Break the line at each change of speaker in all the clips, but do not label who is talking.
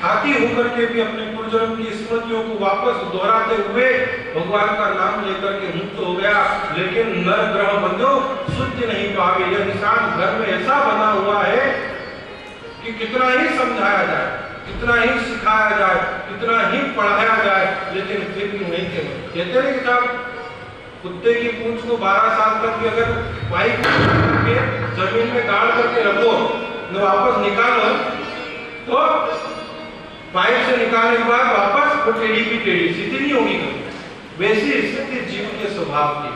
हाथी होकर के भी अपने पूर्वजन्म की स्मृतियों को वापस दोहराते हुए भगवान का नाम लेकर के मुक्त हो गया। लेकिन नर ग्रह बंधु शुद्ध नहीं पावे। यह निशान घर में ऐसा बना हुआ है कि कितना ही समझाया जाए, कितना ही सिखाया जाए, कितना ही पढ़ाया जाए, लेकिन फिर भी नहीं कहते नहीं कि साहब कुत्ते की पूंछ को 12 साल तक भी अगर पाइप के जमीन में गाड़ करके रखो न वापस निकालो तो पाइप से निकालने के बाद वापस वो टेढ़ी की टेढ़ी सीधी नहीं होगी। वैसी स्थिति जीव के स्वभाव की।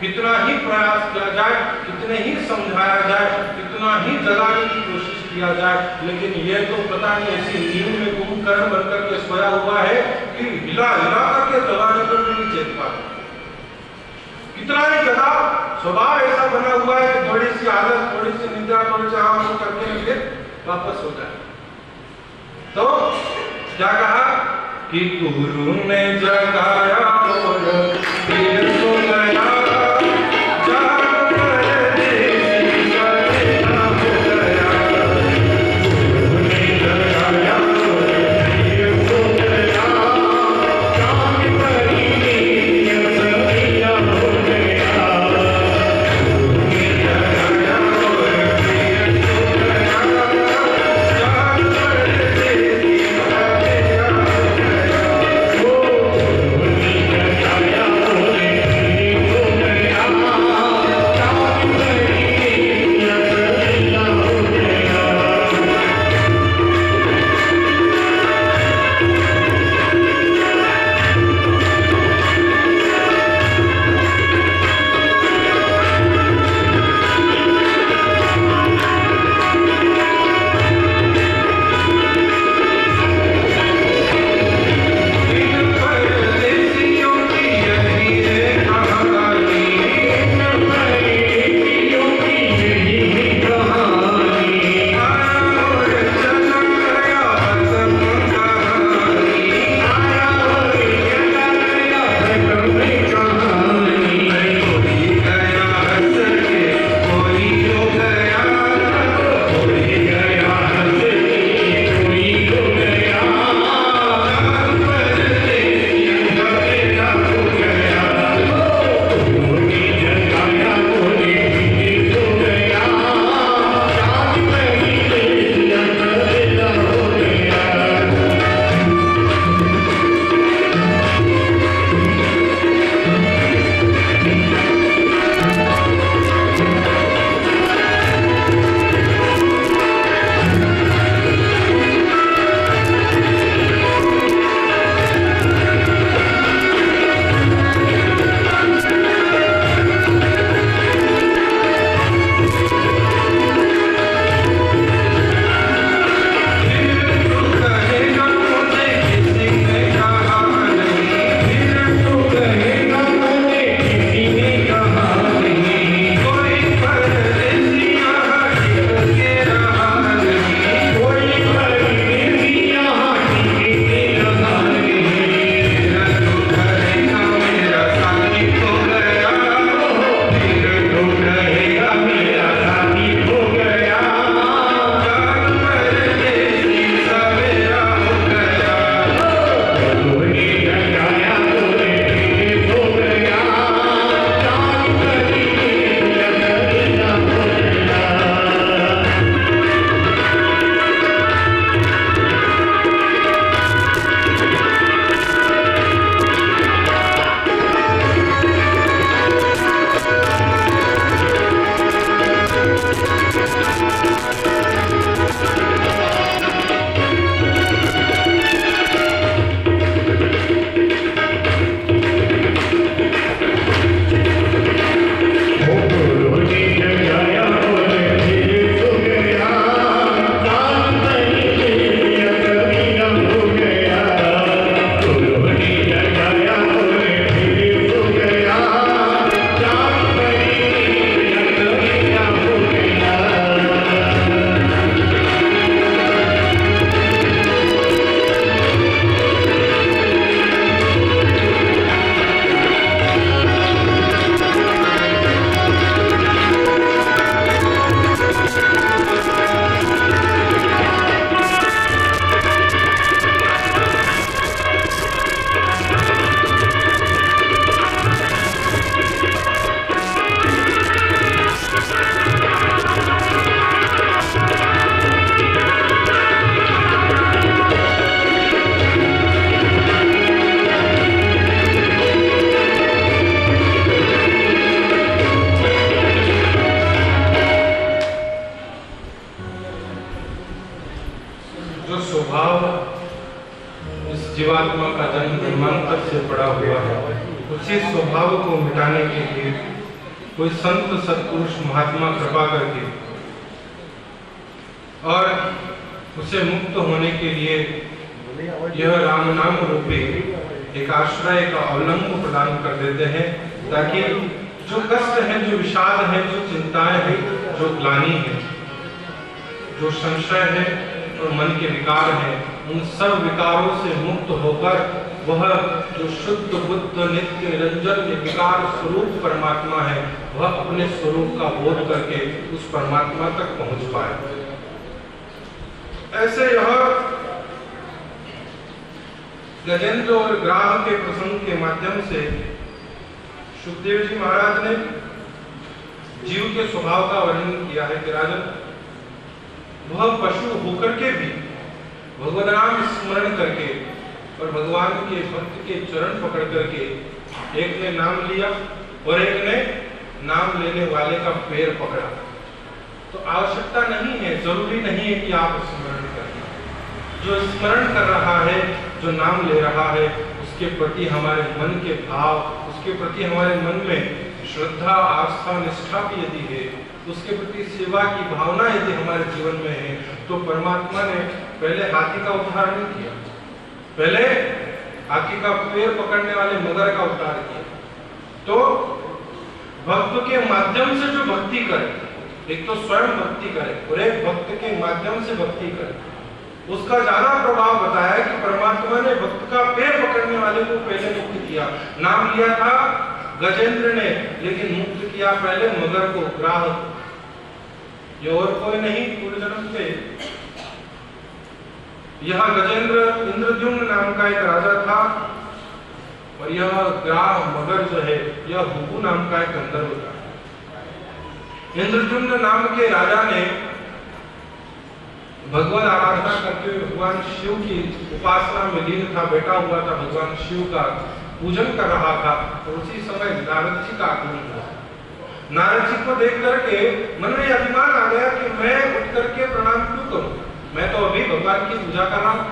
कितना ही प्रयास किया जाए, कितने ही समझाया जाए, कितना ही जगाने की कोशिश किया जाए, लेकिन ये तो पता नहीं ऐसी नींद में कुंभकर्ण बनकर के सोया हुआ है कि हिला हिला करके जगाने पर भी नहीं चेत पाता। कितना ही गधा स्वभाव ऐसा बना हुआ है कि थोड़ी सी आदत, थोड़ी सी निद्रा, थोड़ी सी आराम करके फिर वापस हो जाए। तो क्या कहा कि गुरु ने जगाया और फिर सो गया। स्वभाव इस जीवात्मा का जन्म जन्मांतर से पड़ा हुआ है, उसी स्वभाव को मिटाने के लिए कोई संत सत्पुरुष महात्मा कृपा करके और उसे मुक्त होने के लिए यह राम नाम रूपी एक आश्रय का अवलंब प्रदान कर देते हैं, ताकि जो कष्ट है, जो विषाद है, जो चिंताएं हैं, जो ग्लानि है, जो संशय है और मन के विकार हैं, उन सब विकारों से मुक्त होकर वह जो शुद्ध बुद्ध नित्य निरंजन निर्विकार स्वरूप परमात्मा है, वह अपने स्वरूप का बोध करके उस परमात्मा तक पहुंच पाए। ऐसे यह गजेंद्र और ग्राह के प्रसंग के माध्यम से सुखदेव जी महाराज ने जीव के स्वभाव का वर्णन किया है कि राजन, वह पशु होकर के भी भगवत नाम स्मरण करके और भगवान के भक्त के चरण पकड़ करके एक ने नाम लिया और एक ने नाम लेने वाले का पैर पकड़ा। तो आवश्यकता नहीं है, जरूरी नहीं है कि आप स्मरण करें। जो स्मरण कर रहा है, जो नाम ले रहा है, उसके प्रति हमारे मन के भाव, उसके प्रति हमारे मन में श्रद्धा, आस्था, निष्ठा भी यदि है, उसके प्रति सेवा की भावना यदि हमारे जीवन में है, तो परमात्मा ने पहले हाथी का उद्धार नहीं किया, पहले हाथी का पैर पकड़ने वाले मगर का उद्धार किया। तो भक्त के माध्यम से जो भक्ति करे, एक तो स्वयं भक्ति करे और एक भक्त के माध्यम से भक्ति करे, उसका ज्यादा प्रभाव बताया कि परमात्मा ने भक्त का पैर पकड़ने वाले को पहले मुक्त किया। नाम लिया था गजेंद्र ने, लेकिन मुक्त किया पहले मगर को, ग्राह। ये और कोई नहीं, पूर्व जन्म से यह गजेंद्र इंद्रद्युम्न नाम का एक राजा था और यह ग्राह मगर जो है, यह हुबु नाम का एक गंधर्व था। इंद्रद्युम्न नाम के राजा ने भगवत आराधना करते हुए भगवान शिव की उपासना में लीन था, बैठा हुआ था, भगवान शिव का पूजन कर रहा था। और उसी समय नारद जी का आगमन हुआ। नारद जी को देख करके मन में अभिमान आ गया कि मैं उठ करके प्रणाम क्यों करूं, मैं तो अभी भगवान की पूजा कर रहा हूं,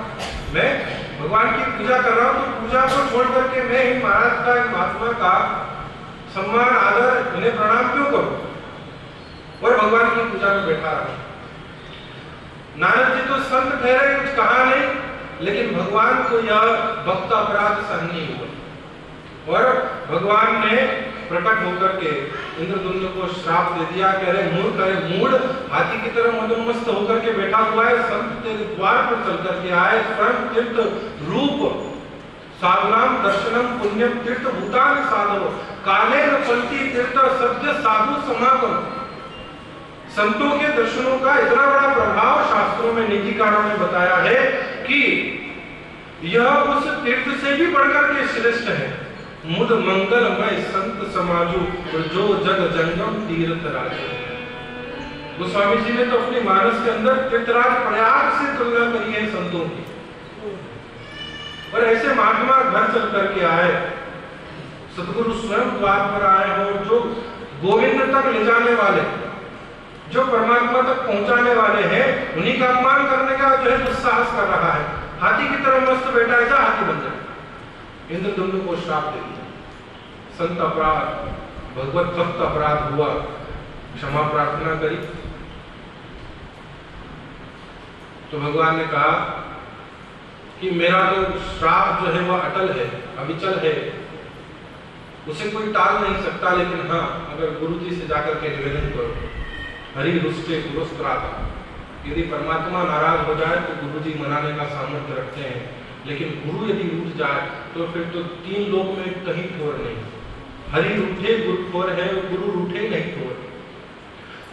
मैं भगवान की पूजा कर रहा हूं, तो पूजा को छोड़ करके मैं ही महाराज का, महात्मा का सम्मान आदर, इन्हें प्रणाम क्यों करूं, और भगवान की पूजा में बैठा रहा। नारद जी तो संत ठहरे, कुछ कहा नहीं, लेकिन भगवान को यह भक्त अपराध सहन नहीं हुआ और भगवान ने प्रकट होकर के इंद्रद्युम्न को श्राप दे दिया। कह रहे मूर्ख, अरे मूढ़, हाथी की तरह मदोन्मस्त होकर के बैठा हुआ है, संत तेरे द्वार पर चल करके आए, स्वयं तीर्थ रूप, साधुनाम दर्शनम पुण्यम तीर्थ भूतान साधो, काले न फलती तीर्थ सत्य साधु समागम। संतों के दर्शनों का इतना बड़ा प्रभाव शास्त्रों में, नीतिकारों ने बताया है कि यह उस तीर्थ से भी बढ़कर के श्रेष्ठ है। मुद मंगलमय संत समाजू जो जग जंगम तीर्थ राज। गोस्वामी जी ने तो अपनी मानस के अंदर तीर्थराज प्रयाग से तुलना करी है संतों की। और ऐसे महात्मा घर चल करके आए, सतगुरु स्वयं द्वार पर आए हो, जो गोविंद तक ले जाने वाले, जो परमात्मा तक पहुंचाने वाले हैं, उन्हीं का अपमान करने का जो है दुस्साहस कर रहा है। हाथी की तरह मस्त बैठा है, जा हाथी बन जाए। इंद्रद्युम्न को श्राप दे दिया। संत अपराध, भगवत भक्त अपराध हुआ, क्षमा प्रार्थना करी तो भगवान ने कहा कि मेरा तो श्राप जो है वह अटल है, अविचल है, उसे कोई टाल नहीं सकता, लेकिन हाँ, अगर गुरु जी से जाकर के निवेदन करो, हरि रुष्टे गुरुस्त्राता, यदि परमात्मा नाराज हो जाए तो गुरु जी मनाने का सामर्थ्य रखते हैं, लेकिन गुरु यदि रूठ जाए तो फिर तो तीन लोक में कहीं ठोर नहीं। हरि रूठे गुरु ठोर है, गुरु रूठे नहीं ठोर।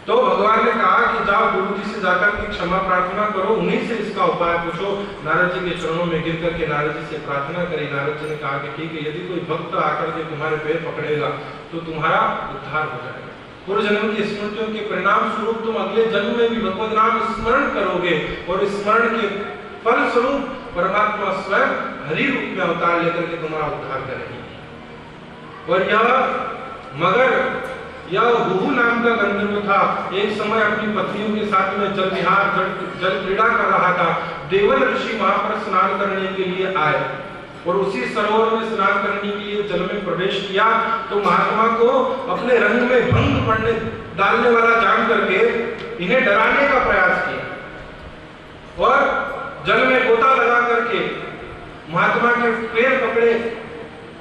तो भगवान ने कहा कि जाओ गुरु जी से जाकर के क्षमा प्रार्थना करो, उन्हीं से इसका उपाय पूछो। नारद जी के चरणों में गिर करके नारद जी से प्रार्थना करी। नारद जी ने कहा कि ठीक है, यदि कोई भक्त आकर के तुम्हारे पैर पकड़ेगा तो तुम्हारा उद्धार हो जाएगा। पूर्व जन्म की स्मृतियों के परिणाम स्वरूप तुम अगले जन्म में भी भगवत नाम स्मरण करोगे और स्मरण के फल स्वरूप परमात्मा स्वयं हरि रूप में अवतार लेकर के तुम्हारा उद्धार करेंगे। और यह मगर यह हुहु नाम का गंधर्व था, एक समय अपनी पत्नियों के साथ में जल विहार जल क्रीड़ा कर रहा था। देवल ऋषि वहां पर स्नान करने के लिए आए और उसी सरोवर में स्नान करने के लिए जल में प्रवेश किया तो महात्मा को अपने रंग में भंग पड़ने डालने वाला जान करके इन्हें डराने का प्रयास किया और जल में गोता लगा करके महात्मा के पैर पकड़े।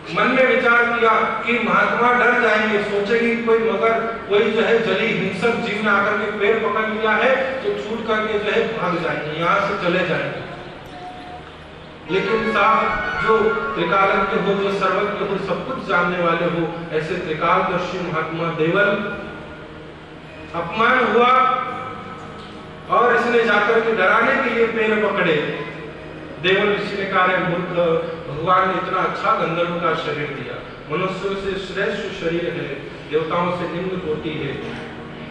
मन में विचार किया कि महात्मा डर जाएंगे, सोचेंगे कोई मगर कोई जो है जली हिंसक जीव ने आकर के पैर पकड़ लिया है तो छूट करके जो है भाग जाएंगे, यहाँ से चले जाएंगे। लेकिन साहब जो त्रिकालज्ञ हो, जो सर्वज्ञ हो, सब कुछ जानने वाले हो, ऐसे त्रिकालदर्शी महात्मा देवल अपमान हुआ और इसने जाकर के डराने के लिए पैर पकड़े। देवल ऋषि ने कहा, मूर्ख, भगवान ने इतना अच्छा गंधर्व का शरीर दिया, मनुष्यों से श्रेष्ठ शरीर है, देवताओं से निम्न कोटि है,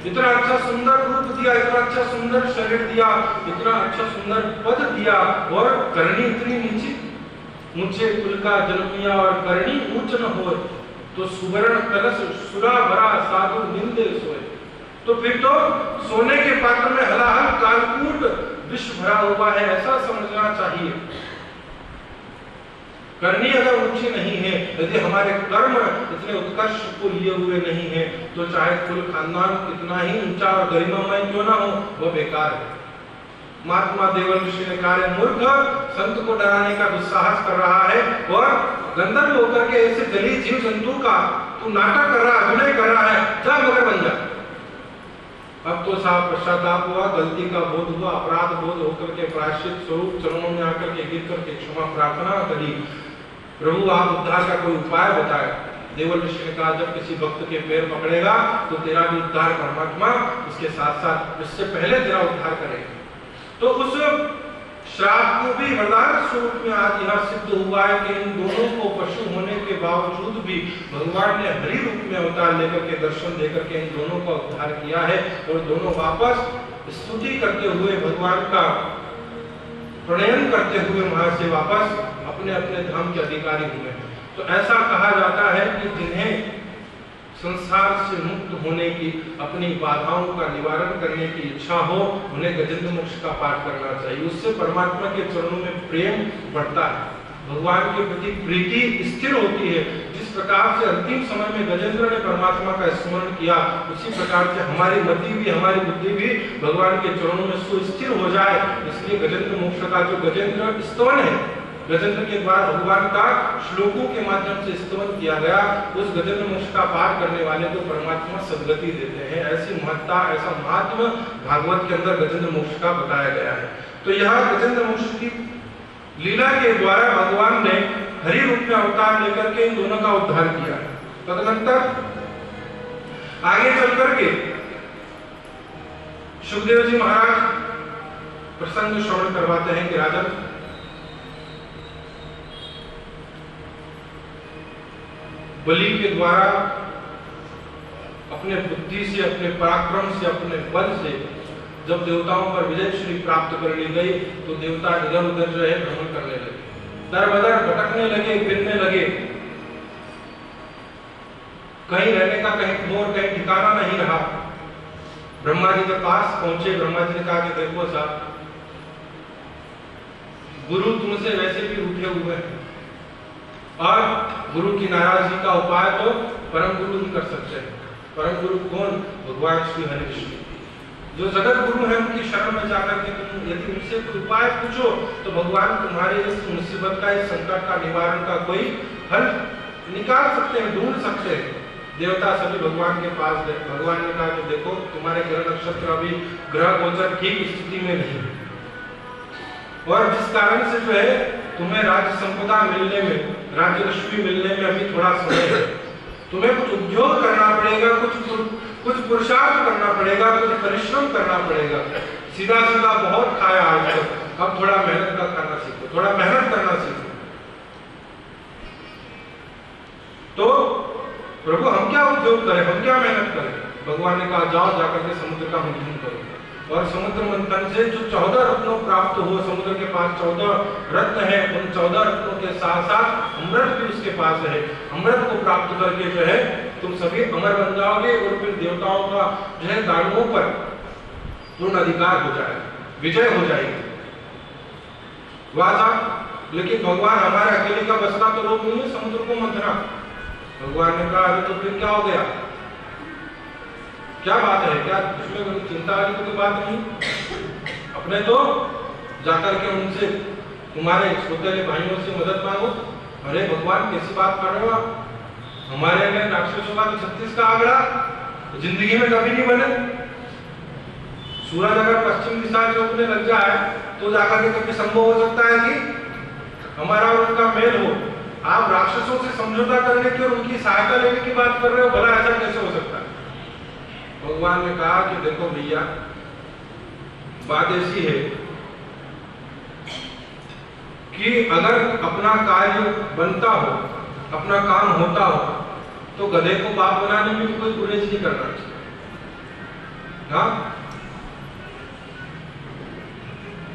इतना अच्छा सुंदर रूप दिया, इतना अच्छा सुंदर शरीर दिया, इतना अच्छा सुंदर पद दिया और करनी इतनी नीची, ऊंचे कुल का जन्मिया और करनी ऊंच न हो तो सुवर्ण कलश सुरा भरा साधु निंदे सोए। तो फिर तो सोने के पात्र में हलाहल कालकूट विष भरा हुआ है, ऐसा समझना चाहिए। करनी अगर ऊंची नहीं है, यदि हमारे कर्म इतने उत्कर्ष को लिए हुए नहीं है तो चाहे कुल खानदान कितना ही ऊंचा और गरिमामय क्यों ना हो, वह बेकार है। महात्मा देवल ऋषि ने कहा, मूर्ख, संत को डराने का दुस्साहस कर रहा है और गंधर्व होकर के ऐसे जली जीव जंतु का तू नाटक कर रहा, अभिनय कर रहा है, जा मगर बन जा। अब तो साहब पश्चाताप हुआ, गलती का बोध हुआ, अपराध बोध होकर के प्रायश्चित स्वरूप चरणों में आकर के गिर करके क्षमा प्रार्थना करी, प्रभु आप उद्धार का कोई उपाय बताए। देवल ऋषि ने कहा, जब किसी भक्त के पैर पकड़ेगा तो तेरा भी उद्धार परमात्मा उसके साथ साथ इससे पहले तेरा उद्धार करेगा। तो उस श्राप को भी वरदान स्वरूप में आज यह सिद्ध हुआ है कि इन दोनों को पशु होने के बावजूद भी भगवान ने हरि रूप में अवतार लेकर के दर्शन देकर के इन दोनों का उद्धार किया है और दोनों वापस स्तुति करते हुए भगवान का प्रणयन करते हुए वहां से वापस अपने अपने धाम के अधिकारी हुए। तो ऐसा कहा जाता है कि जिन्हें संसार से मुक्त होने की, अपनी बाधाओं का निवारण करने की इच्छा हो, उन्हें गजेंद्र मोक्ष का पाठ करना चाहिए। उससे परमात्मा के चरणों में प्रेम बढ़ता है, भगवान के प्रति प्रीति स्थिर होती है। जिस प्रकार से अंतिम समय में गजेंद्र ने परमात्मा का स्मरण किया, उसी प्रकार से हमारी मति भी, हमारी बुद्धि भी भगवान के चरणों में सुस्थिर हो जाए। इसलिए गजेंद्र मोक्ष का जो गजेंद्र स्तवन है, गजेंद्र के द्वारा भगवान का श्लोकों के माध्यम से स्तवन किया गया, उस गजेंद्र मोक्ष का पाठ करने वाले को परमात्मा सद्गति देते हैं। ऐसी महत्ता, ऐसा महात्मा भागवत के अंदर गजेंद्र मोक्ष का बताया गया है। तो यह गजेंद्र मोक्ष की लीला के द्वारा भगवान ने हरि रूप में अवतार लेकर के इन दोनों का उद्धार किया। तदनंतर आगे चल करके सुखदेव जी महाराज प्रसंग श्रवण करवाते हैं कि राजन, बलि के द्वारा अपने बुद्धि से, अपने पराक्रम से, अपने बल से जब देवताओं पर विजय श्री प्राप्त कर ली गई तो देवता इधर उधर जो है भ्रमण करने लगे, दर बदर भटकने लगे, फिरने लगे, कहीं रहने का कहीं और कहीं ठिकाना नहीं रहा। ब्रह्मा जी के पास पहुंचे, ब्रह्मा जी ने कहा कि देखो साहब, गुरु तुमसे वैसे भी उठे हुए हैं और गुरु की नाराजगी का उपाय तो परम गुरु ही कर सकते हैं। परम गुरु कौन? भगवान श्री हरि विष्णु, जो जगत गुरु है, उनकी शरण में जाकर के तुम यदि उनसे कोई उपाय पूछो तो भगवान तुम्हारे इस मुसीबत का, इस संकट का निवारण का कोई हल निकाल सकते हैं, ढूंढ सकते हैं। देवता सभी भगवान के पास गए। भगवान ने कहा कि देखो, तुम्हारे ग्रह नक्षत्र अभी ग्रह गोचर ठीक स्थिति में नहीं, और जिस कारण से जो है तुम्हें राज्य संपदा मिलने में, राज्य लक्ष्मी मिलने में अभी थोड़ा समय है। तुम्हें कुछ उद्योग करना पड़ेगा, कुछ पुरुषार्थ करना पड़ेगा, कुछ परिश्रम करना पड़ेगा। सीधा सीधा बहुत खाया आज तक, अब थोड़ा मेहनत का करना सीखो, थोड़ा मेहनत करना सीखो। तो प्रभु हम क्या उद्योग करें, हम क्या मेहनत करें? भगवान ने कहा जाओ, जाकर के समुद्र का मंथन करो, और समुद्र मंथन से जो 14 रत्नों प्राप्त हुए, समुद्र के पास 14 रत्न है, उन 14 रत्नों के साथ साथ अमृत भी उसके पास है। अमृत को प्राप्त करके जो है तुम सभी अमर बन जाओगे और फिर देवताओं का जो है दानवों पर पूर्ण अधिकार हो जाएगा, विजय हो जाएगी। वाह साहब, लेकिन भगवान हमारे अकेले का बस का तो रोग नहीं है समुद्र को मंथना। भगवान ने कहा अरे तो फिर क्या हो गया, क्या बात है, क्या उसमें कोई चिंता वाली कोई बात नहीं। अपने तो जाकर के उनसे तुम्हारे सौतेले भाइयों से मदद मांगो। अरे भगवान कैसी बात कर रहे हो आप, हमारे में राक्षसों का तो 36 का आंकड़ा जिंदगी में कभी नहीं बने। सूरज अगर पश्चिम दिशा से उगने लग जाए तो जाकर के कभी संभव हो सकता है कि हमारा और उनका मेल हो। आप राक्षसों से समझौता करने की और उनकी सहायता लेने की बात कर रहे हो, भला ऐसा कैसे हो सकता है। भगवान ने कहा कि देखो भैया, बात ऐसी है कि अगर अपना कार्य बनता हो, अपना काम होता हो, तो गधे को बाप बनाने में भी कोई गुरेज नहीं करना चाहिए। हाँ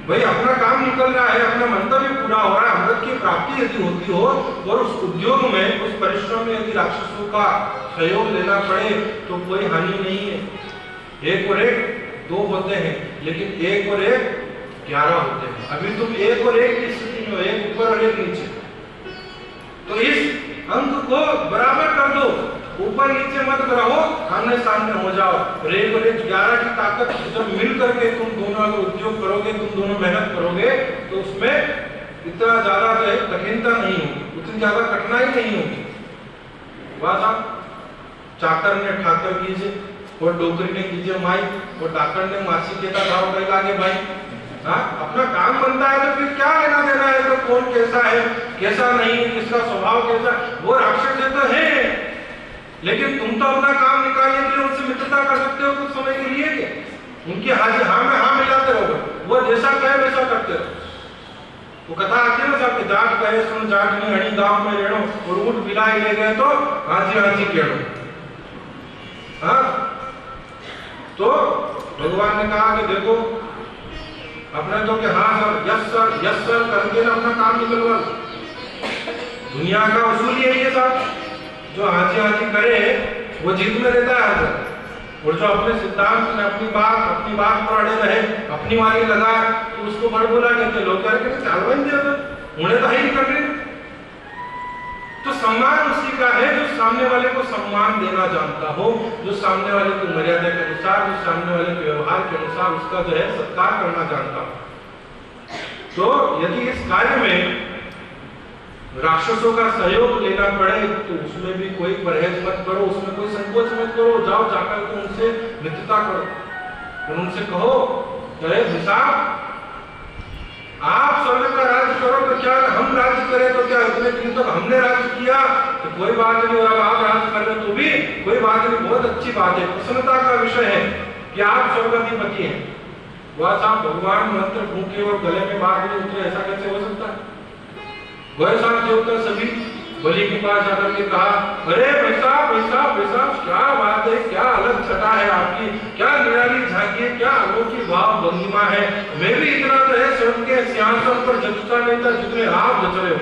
भाई, अपना काम निकल रहा है, अपना मंतव्य पूरा हो रहा है, अमृत की प्राप्ति यदि होती हो और उस उद्योग में, उस परिश्रम में यदि राक्षसों का सहयोग लेना पड़े तो कोई हानि नहीं है। 1 और 1 2 होते हैं, लेकिन 1 और 1 11 होते हैं। अभी तुम 1 और 1 की स्थिति में हो, 1 ऊपर और 1 नीचे, तो इस अंक को बराबर कर दो, ऊपर नीचे मत रहो, आमने सामने हो जाओ। 1 और 1 11 की ताकत जब मिल करके तुम दोनों अगर उद्योग करोगे, तुम दोनों मेहनत करोगे, तो उसमें इतना ज्यादा जो है कठिनता नहीं होगी, उतनी ज्यादा कठिनाई नहीं होगी। वाह साहब, चाकर ने ठाकर कीजिए और डोकरी ने कीजिए माई, और डाकर ने मासी के गाँव कई लागे भाई। हाँ, अपना काम बनता है तो फिर क्या लेना देना है तो कौन कैसा है कैसा नहीं, किसका स्वभाव कैसा, वो राक्षस तो है, लेकिन तुम तो अपना काम निकालने के लिए उनसे मित्रता कर सकते हो कुछ समय के लिए। उनकी हाजिर हाँ में हाँ मिलाते रहोगे, वो जैसा कहे वैसा करते रहो। वो कथा आती है ना साहब, जाट कहे सुन जाट ने हणी गांव में रेणो, और ऊंट बिलाई ले गए तो हाजी हाजी केड़ो। हाँ, तो भगवान ने कहा कि देखो अपने तो कि हाँ सर यस सर करके ना अपना काम निकलवा। दुनिया का उसूल यही है साहब, जो हाजी हाजी करे वो जीत में रहता है, और जो अपने सिद्धांत में अपनी बात पर अड़े रहे, अपनी वाली लगाए, तो उसको बड़ बोला कहते लोग करके चाल बन दिया, उन्हें तो ही नहीं कर रहे। तो सम्मान उसी का है जो सामने वाले को सम्मान देना जानता हो, जो सामने वाले को मर्यादा के अनुसार, जो सामने वाले के व्यवहार के अनुसार उसका जो है सत्कार करना जानता हो। तो यदि इस कार्य में राक्षसों का सहयोग लेना पड़े तो उसमें भी कोई परहेज मत करो, उसमें कोई संकोच मत करो, जाओ जाकर के उनसे मित्रता करो और उनसे कहो अरे साहब आप स्वर्ग का राज्य करो तो क्या, हम राज्य करें तो क्या, इतने दिन तक हमने राज्य किया तो कोई बात नहीं, और आप राज्य कर रहे तो भी कोई बात नहीं, बहुत अच्छी बात है, प्रसन्नता का विषय है कि आप स्वर्गाधिपति हैं। वह साहब भगवान मंत्र फूंके और गले में बात नहीं उतरे, ऐसा कैसे हो सकता है। वह साहब देवता सभी बलि के पास जाकर के कहा अरे वैसा क्या बात है, क्या अलग छटा है आपकी, क्या निराली झांकी है, क्या अनोखी भाव भंगिमा है। मैं भी इतना तो है स्वयं के सिंहासन पर जचता नहीं था जितने आप जच रहे हो।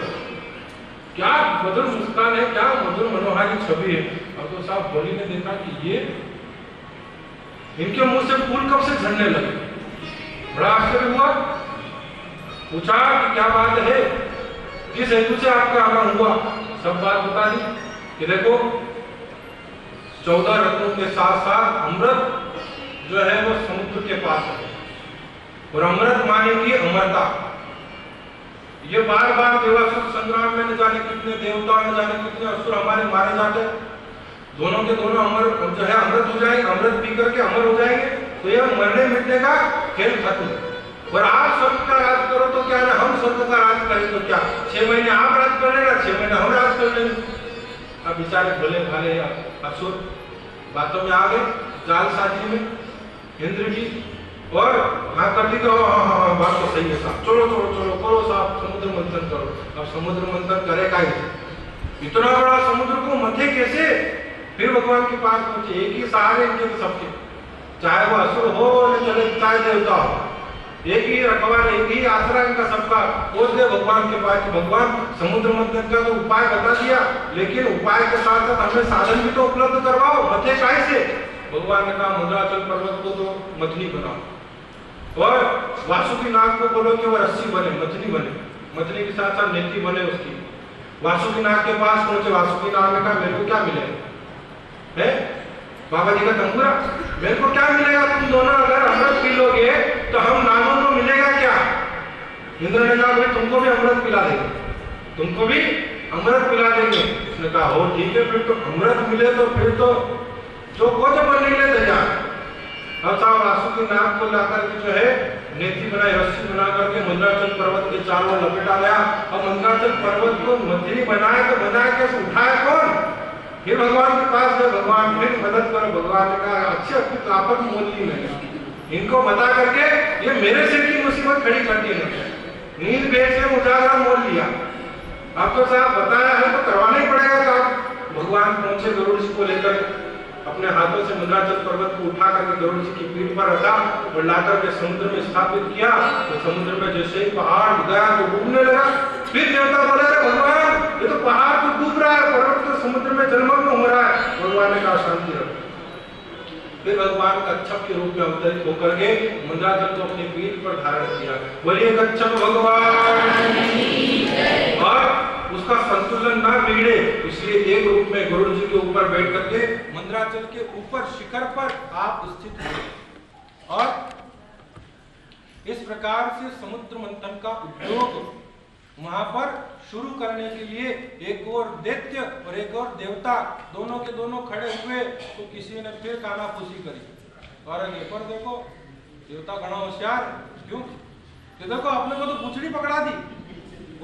क्या मधुर मुस्कान है, क्या मधुर मनोहारी छवि है। अब तो साहब बलि ने देखा कि ये इनके मुंह से फूल कब से झड़ने लगे, बड़ा आश्चर्य हुआ, पूछा कि क्या बात है, किस हेतु से आपका आगमन हुआ। सब बात बता दी कि देखो 14 रत्नों के साथ साथ अमृत जो है वो समुद्र के पास है, और अमृत माने की अमरता। ये बार बार देवासुर संग्राम में न जाने कितने देवता, न जाने कितने असुर हमारे मारे जाते, दोनों के दोनों अमर जो है अमृत हो जाएंगे, अमृत पी करके अमर हो जाएंगे, तो यह मरने मिटने का खेल खत्म। और आप स्वर्ग का राज करो तो क्या ना, हम स्वर्ग का राज करें तो क्या, 6 महीने आप राज कर लेना, 6 महीने हम राज कर लेंगे। अब बेचारे भले भाले असुर बातों में आ गए, जालसाजी में इंद्र जी, और हाँ कर दी तो हाँ बात तो सही है साहब, चलो करो साहब, समुद्र मंथन करो। अब समुद्र मंथन करेगा ही, इतना बड़ा समुद्र को मथे कैसे। फिर भगवान के पास पहुंचे, एक ही सहारे इनके सबके, चाहे वो असुर हो चले चाहे देवता हो, एक ही रखवाला, एक ही आसरा इनका सबका। पहुंच गए भगवान के पास कि भगवान समुद्र मंथन का तो उपाय बता दिया, लेकिन उपाय के साथ साथ हमें साधन भी तो उपलब्ध करवाओ, मथे काय से। भगवान ने कहा मंदराचल पर्वत को तो मछली बनाओ और वासुकी नाग को बोलो कि वो रस्सी बने, मछली बने, मछली के साथ साथ नेति बने उसकी। वासुकी नाग के पास पहुंचे, वासुकी नाग ने कहा मेरे को क्या मिलेगा है बाबा जी का तंबूरा, मेरे को क्या मिलेगा, तुम दोनों अगर अमृत पी लोगे तो हम नागों को मिलेगा क्या। इंद्र ने कहा भाई तुमको भी अमृत पिला देंगे, तुमको भी अमृत पिला देंगे। उसने कहा हो ठीक है, फिर तो अमृत मिले तो फिर तो जो कुछ बनने के लिए तैयार। अब साहब वासुकी नाग को लाकर के जो है नेति बनाई, रस्सी बना करके मंदराचल पर्वत के चारों ओर लपेटा गया। अब मंदराचल पर्वत को मछली बनाया तो बनाया कैसे, उठाया कौन। फिर भगवान के पास गए, भगवान फिर मदद करो। भगवान ने कहा अच्छे कुछ आपत मोल ली मैंने, इनको बता करके ये मेरे सिर की मुसीबत खड़ी कर दी है, नींद बेच से उजागर मोल लिया। अब तो साहब बताया है तो करवाना ही पड़ेगा काम। भगवान पहुंचे गरुड़ जी को लेकर, अपने हाथों से मंदराचल पर्वत को उठा करके गरुड़ जी की पीठ पर रखा और लाकर के समुद्र में स्थापित किया। तो समुद्र में जैसे ही पहाड़ गया तो डूबने लगा। फिर देवता बोले अरे भगवान ये तो पहाड़ तो डूब रहा है, पर्वत तो समुद्र में जलमग्न हो रहा है। भगवान ने कहा शांति रखो। फिर भगवान कच्छप के रूप में अवतरित होकर के मंदराचल को अपनी पीठ पर धारण किया। बोलिए कच्छप भगवान। और उसका संतुलन ना बिगड़े इसलिए एक रूप में गरुड़ जी के ऊपर बैठ करके मंदराचल के ऊपर शिखर पर आप स्थित हुए। और इस प्रकार से समुद्र मंथन का उद्योग वहां पर शुरू करने के लिए एक और दैत्य और एक और देवता दोनों के दोनों खड़े हुए। तो किसी ने फिर कानाफूसी करी और आगे पर देखो देवता घना होशियार, क्यों कि देखो अपने को तो पूछड़ी पकड़ा दी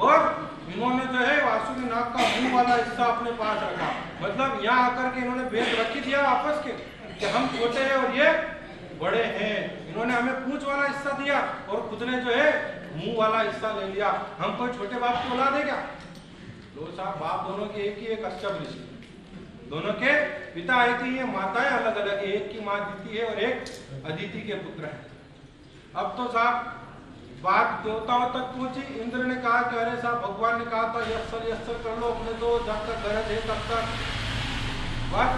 और इन्होंने जो है वासुकी नाग का मुंह वाला हिस्सा अपने पास रखा। मतलब यहाँ आकर के इन्होंने भेद रख दिया आपस के कि हम छोटे हैं और ये बड़े हैं। इन्होंने हमें पूंछ वाला हिस्सा दिया और खुद ने जो है मुंह वाला हिस्सा ले लिया। हम कोई छोटे बाप की औलाद है क्या। लो साहब बाप दोनों के एक ही है, कश्यप ऋषि, दोनों के पिता एक ही है, माताएं अलग अलग है, एक की माँ दिति है और एक अदिति के पुत्र है। अब तो साहब बात देवताओं तक पहुंची। इंद्र ने कहा कि अरे साहब भगवान ने कहा था यस्सर कर लो अपने, तो जब तक गरज है तब तक बात,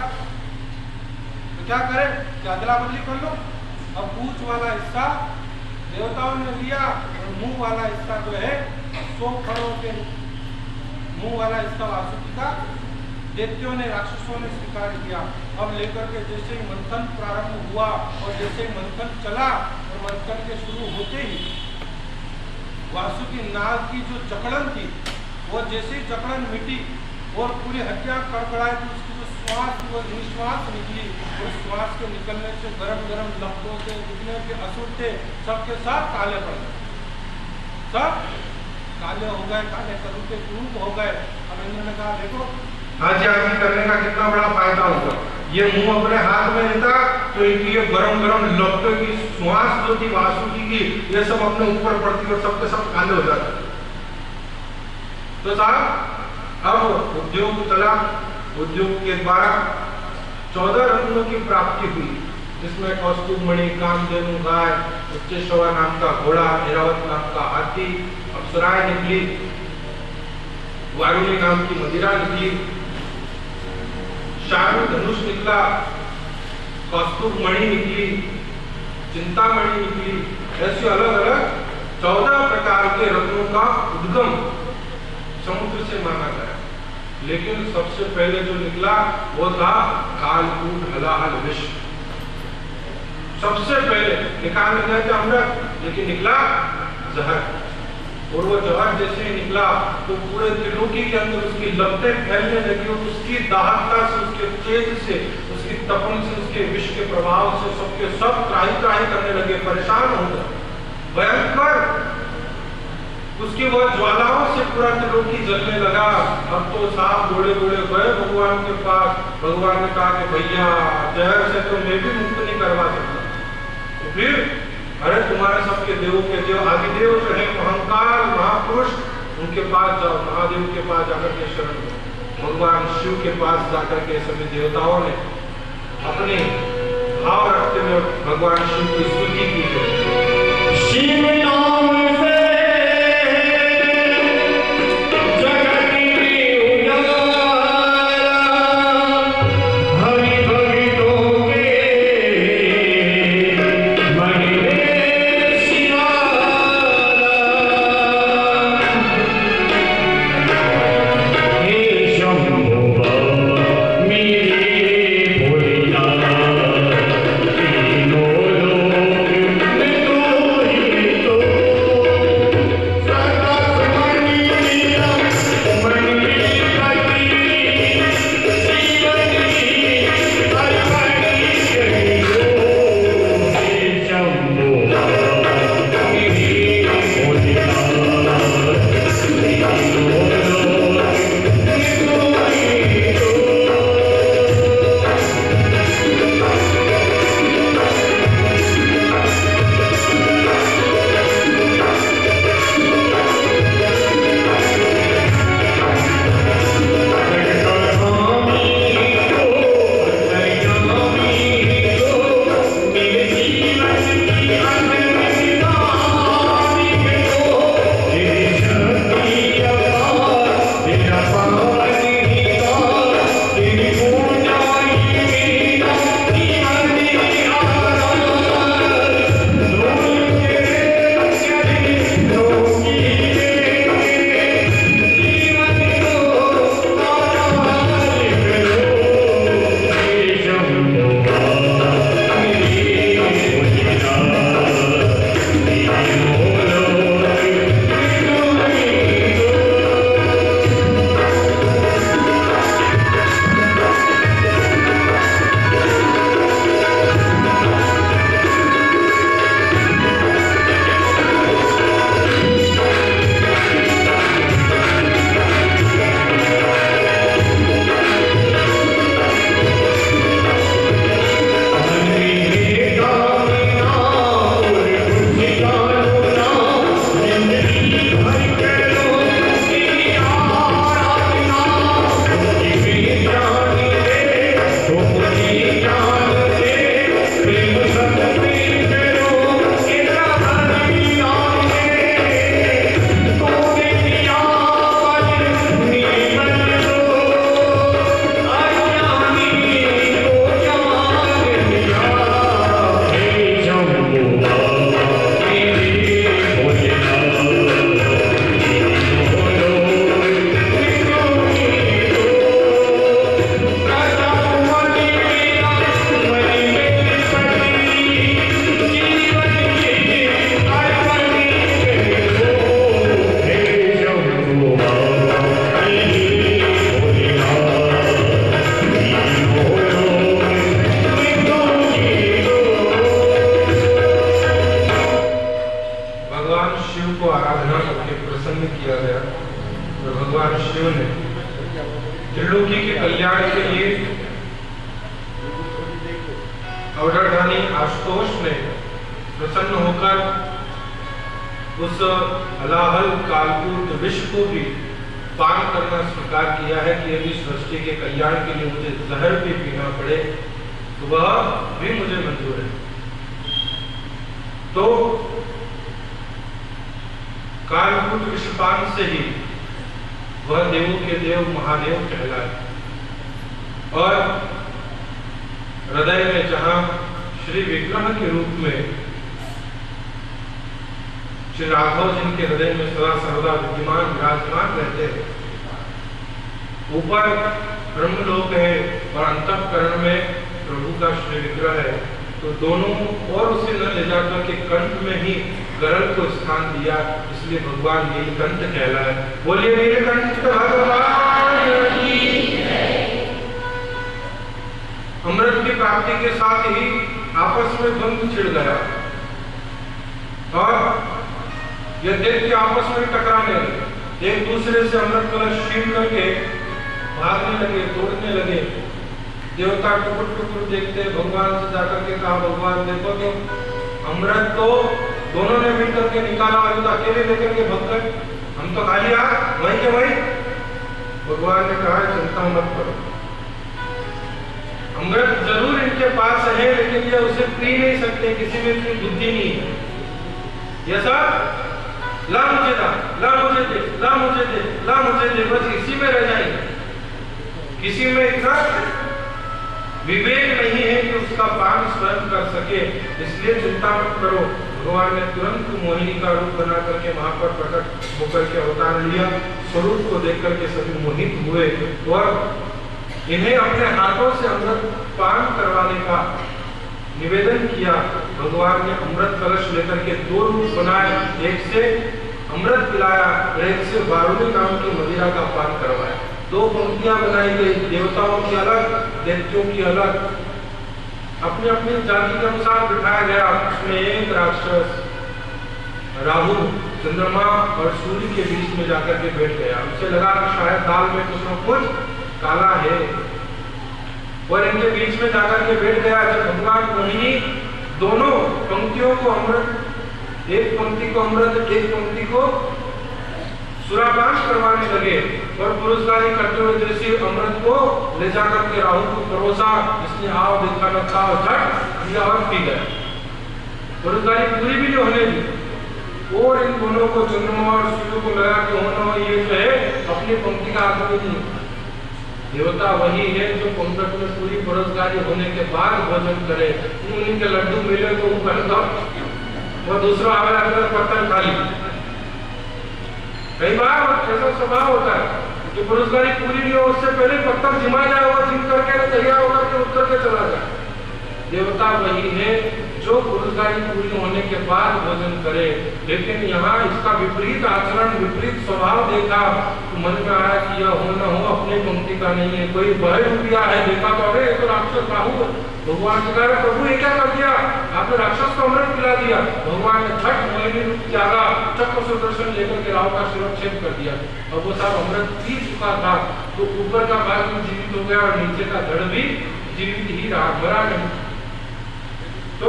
तो क्या करें कि अदला बदली कर लो। अब पूंछ वाला हिस्सा देवताओं ने लिया और मुंह वाला हिस्सा जो है 100 फरों के मुंह वाला हिस्सा वासुकी का दैत्यों ने राक्षसों ने स्वीकार किया। अब लेकर के जैसे ही मंथन प्रारंभ हुआ और जैसे ही मंथन चला और मंथन के शुरू होते ही वासुकी नाग की जो जकड़न थी वो जैसे ही जकड़न मिटी और पूरी हड्डियां कड़कड़ाई थी, उसकी जो श्वास थी वो निश्वास निकली। उस श्वास के निकलने से गरम गरम लपटों से जितने भी असुर थे सबके साथ काले पड़ गए, सब काले हो गए, काले करूं के रूप हो गए। अब इंद्र ने कहा देखो हाजी हाजी करने का कितना बड़ा फायदा होगा। ये मुंह अपने हाथ में लेता तो इनकी ये गरम गरम लपटों की श्वास जो थी वासुकी की ये सब अपने ऊपर पड़ती और सबके सब काले हो जाते। तो साहब अब उद्योग चला, उद्योग के द्वारा 14 रत्नों की प्राप्ति हुई, जिसमें कौस्तुभ मणि, कामधेनु गाय, उच्चेश्वर नाम का घोड़ा, ऐरावत नाम का हाथी, अप्सराएं निकली, वारुणी नाम की मदिरा निकली, शारु धनुष निकला, कौस्तुभ मणि निकली, चिंतामणि निकली। ऐसे अलग अलग 14 प्रकार के रत्नों का उद्गम समुद्र से माना गया। लेकिन सबसे पहले जो निकला वो था कालकूट हलाहल विष। सबसे पहले निकालने गए थे अमृत, लेकिन निकला जहर। और वो जहर जैसे ही निकला तो पूरे त्रिलोकी के अंदर उसकी लपटें फैलने लगी और उसकी दाहकता से, उसके तेज से, उसकी तपन से, उसके विष के प्रभाव से सबके सब त्राही त्राही करने लगे, परेशान हो गए। भयंकर उसकी वह ज्वालाओं से पूरा त्रिलोकी जलने लगा। अब तो साहब दौड़े दौड़े गए भगवान के पास। भगवान ने कहा कि भैया जहर से तो मैं भी मुक्त नहीं करवा सकता। तो फिर अरे तुम्हारे सबके देवों के देव आदिदेव जो है अहंकार महापुरुष, उनके पास जाओ, महादेव के पास जाकर के शरण लो। भगवान शिव के पास जाकर के सभी देवताओं ने अपने भाव रखते हुए भगवान शिव की स्तुति की है। त्रिलोकी के कल्याण के लिए अवधरानी आशुतोष ने प्रसन्न होकर उस अलाहल कालकूट विष को भी पान करना स्वीकार किया है कि यदि सृष्टि के कल्याण के लिए मुझे जहर भी पीना पड़े तो वह भी मुझे मंजूर है। तो कालकूट विषपान से ही वह देवों के देव महादेव कहलाए और हृदय में जहां श्री विग्रह के रूप में श्री राघव जिनके हृदय में सदा सर्वदा विद्यमान विराजमान रहते हैं, ऊपर ब्रह्मलोक है और अंतःकरण में प्रभु का श्री विग्रह है, तो दोनों और उसे न ले जाकर के कंठ में ही गरल को स्थान दिया, इसलिए भगवान नीलकंठ कहलाए। बोलिए नीलकंठ भगवान की जय। अमृत की प्राप्ति के साथ ही आपस में द्वंद्व छिड़ गया और ये दैत्य आपस में टकराने लगे, एक दूसरे से अमृत कलश छीन करके भागने लगे, तोड़ने लगे। देवता टुकुर टुकुर देखते भगवान से जाकर के कहा, भगवान देखो तो अमृत तो दोनों ने मिलकर के निकाला, अकेले लेकर के भग गए, हम तो खाली आ वहीं के वहीं। भगवान ने कहा चिंता मत करो, अमृत जरूर इनके पास है लेकिन ये उसे पी नहीं सकते, किसी में इतनी बुद्धि नहीं है। ये सब ला मुझे दा, ला मुझे दे, ला मुझे दे, ला मुझे दे, बस इसी में रह जाएंगे। किसी में इतना विवेक नहीं है कि उसका पान स्वयं कर सके। इसलिए चिंता मत करो। भगवान ने तुरंत मोहिनी का रूप बना करके वहां पर प्रकट होकर के अवतार लिया। स्वरूप को देख करके सभी मोहित हुए और इन्हें अपने हाथों से अमृत पान करवाने का निवेदन किया। भगवान ने अमृत कलश लेकर के दो रूप बनाए, एक से अमृत पिलाया और एक से बारूदी नाम की मदिरा का पान करवाया। दो पंक्तियां बनाई गई, देवताओं की अलग, दैत्यों की अलग, अपनी अपनी जाति के अनुसार बिठाया गया। उसमें एक राक्षस राहु चंद्रमा और सूर्य के बीच में जाकर के बैठ गया। उसे लगा कि शायद दाल में कुछ न कुछ काला है और इनके बीच में जाकर के बैठ गया। जब भगवान मोहिनी दोनों पंक्तियों को अमृत, एक पंक्ति को अमृत, एक पंक्ति को सुरापान करवाने लगे और पुरस्कारी करते हुए जैसे अमृत को ले जाकर के राहु को परोसा, इसने आओ देखा न था झट दिया और पी गया। पुरस्कारी पूरी भी नहीं होने दी और इन दोनों को चंद्रमा और सूर्य को लगा कि होना ये जो है अपनी पंक्ति का आदमी नहीं, देवता वही है जो पंक्ति में पूरी पुरस्कारी होने के बाद भोजन करे। उनके लड्डू मिले तो वो दूसरा आवेला पत्थर खा ली। कई बार ऐसा स्वभाव होता है कि पुरस्कारी पूरी नहीं हो उससे पहले पत्थर जिमा जाए और जिम करके तैयार होकर के उतर के चला जाए। देवता वही है जो पुरस्कारी पूरी होने के बाद भोजन करे। लेकिन यहाँ इसका विपरीत आचरण, विपरीत स्वभाव देखा तो मन में आया कि यह हो न हो अपने पंक्ति का नहीं है, कोई बह दिया है। देखा तो अरे तो राक्षस राहु, भगवान से कह रहे प्रभु ये क्या कर दिया, आपने राक्षस को अमृत पिला दिया। भगवान ने छठ मोहिनी रूप त्यागा, चक्र सुदर्शन लेकर के राहु का शिरोच्छेद कर दिया। अब वो सब अमृत पी चुका था तो ऊपर का भाग भी जीवित हो गया और नीचे का धड़ भी जीवित ही रहा, मरा नहीं। तो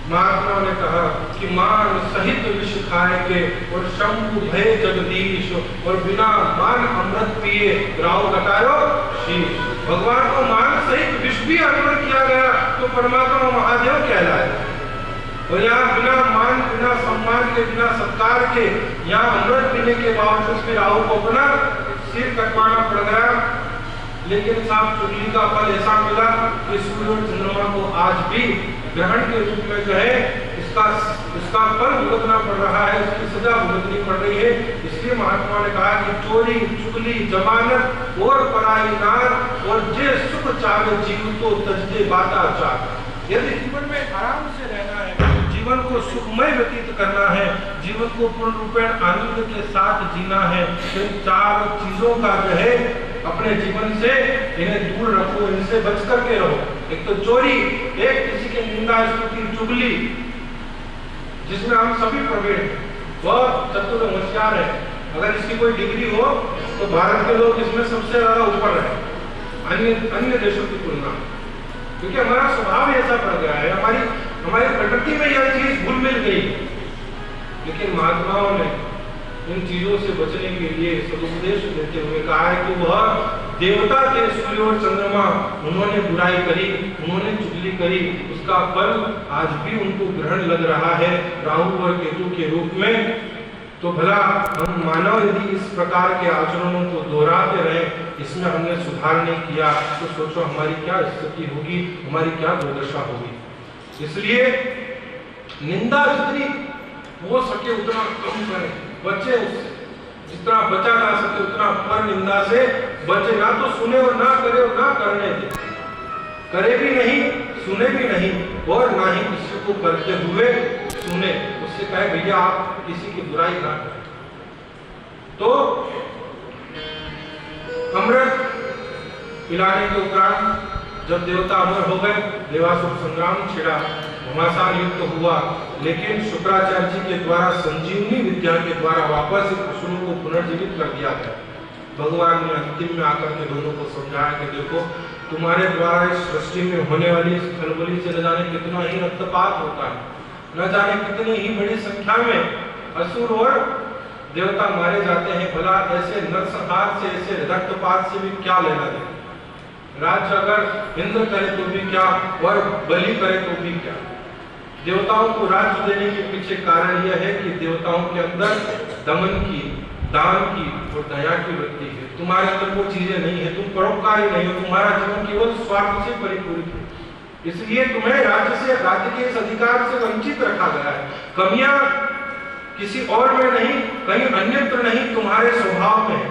महात्मा ने कहा कि मान सहित विष खाएंगे और शंभु भय जगदीश और बिना मान अमृत पिए राव घटायो शीश। भगवान को मान सहित विष भी अर्पण किया गया तो परमात्मा महादेव कहलाए। और यहाँ बिना मान, बिना सम्मान के, बिना सत्कार के यहाँ अमृत पीने के बावजूद भी राहु को अपना सिर कटवाना पड़ गया। लेकिन साफ चुगली का फल ऐसा मिला कि सूर्य और चंद्रमा को आज भी ग्रहण के रूप में जो है इसका फल भुगतना पड़ रहा है, इसकी सजा भुगतनी पड़ रही है। इसलिए महात्मा ने कहा कि चोरी चुगली जमानत और पराई नार और जे सुख चाहे जीव तो तजदे बाता चाह। यदि जीवन में आराम से रहना है, जीवन को सुखमय व्यतीत करना है, जीवन को पूर्ण रूपेण आनंद के साथ जीना है, तो चार चीजों का जो है अपने जीवन से इन्हें दूर रखो, इनसे बच करके रहो। एक तो चोरी, एक किसी की निंदा स्तुति चुगली जिसमें हम सभी प्रवीण, वह चतुर होशियार है। अगर इसकी कोई डिग्री हो तो भारत के लोग इसमें सबसे ज्यादा ऊपर है अन्य देशों की तुलना, क्योंकि हमारा स्वभाव ऐसा पड़ गया है, हमारी प्रकृति में यह चीज घुल मिल गई। लेकिन महात्माओं ने इन चीजों से बचने के लिए सदुपदेश देते हुए कहा है कि वह देवता थे सूर्य और चंद्रमा, उन्होंने बुराई करी, उन्होंने चुगली करी, उसका फल आज भी उनको ग्रहण लग रहा है राहु और केतु के रूप में। तो भला हम मानव यदि इस प्रकार के आचरणों को दोहराते रहे, इसमें हमने सुधार नहीं किया तो सोचो हमारी क्या स्थिति होगी, हमारी क्या दुर्दशा होगी। इसलिए निंदा जितनी हो सके उतना कम करें, बचे उससे, जितना बचा जा सके उतना पर निंदा से बचे। ना तो सुने और ना करे और ना करने दे, करे भी नहीं, सुने भी नहीं और ना ही किसी को करते हुए सुने। उससे कहे भैया आप किसी की बुराई ना करें। तो अमृत पिलाने के उपरांत जब देवता अमर हो गए, देवासुर संग्राम छिड़ा, घमासान युद्ध हुआ, लेकिन शुक्राचार्य जी के द्वारा संजीवनी विद्या के द्वारा वापस असुरों को पुनर्जीवित कर दिया गया। भगवान ने अंतिम में आकर के दोनों को समझाया कि देखो तुम्हारे द्वारा इस सृष्टि में होने वाली इस खलबली से न जाने कितना ही रक्तपात होता है, न जाने कितनी ही बड़ी संख्या में असुर और देवता मारे जाते हैं। भला ऐसे नरसंहार से, ऐसे रक्तपात से भी क्या लेना देना। राज्य अगर इंद्र करे तो भी क्या और बलि करे तो भी क्या। देवताओं को राज्य देने के पीछे कारण यह है कि देवताओं के अंदर दमन की, दान की और दया की वृत्ति है। तुम्हारे अंदर वो चीजें नहीं है, तुम परोपकारी नहीं हो, तुम्हारा जीवन केवल स्वार्थ से परिपूरित है। इसलिए तुम्हें राज्य के इस अधिकार से वंचित रखा गया है। कमियां किसी और में नहीं, कहीं अन्यत्र नहीं, तुम्हारे स्वभाव में है।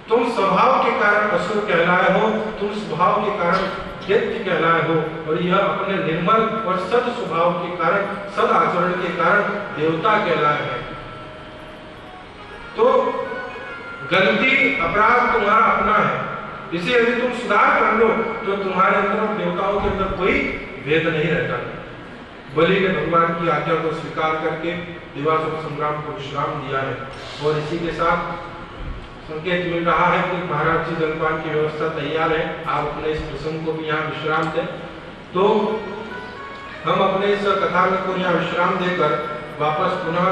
तुम स्वभाव के कारण असुर कहलाए हो, तुम स्वभाव के कारण दैत्य कहलाए हो, और यह अपने निर्मल और सद स्वभाव के कारण, सद आचरण के कारण देवता कहलाए हैं। तो गलती, अपराध तुम्हारा अपना है। इसे यदि तुम सुधार कर लो तो तुम्हारे अंदर और देवताओं के अंदर कोई भेद नहीं रहता। बलि ने भगवान की आज्ञा को स्वीकार करके दिवासुर संग्राम को विश्राम दिया है, और इसी के साथ संकेत मिल रहा है कि महाराज जी जलपान की व्यवस्था तैयार है। आप अपने इस प्रसंग को भी यहाँ विश्राम दें। तो हम अपने इस कथा को यहाँ विश्राम देकर वापस पुनः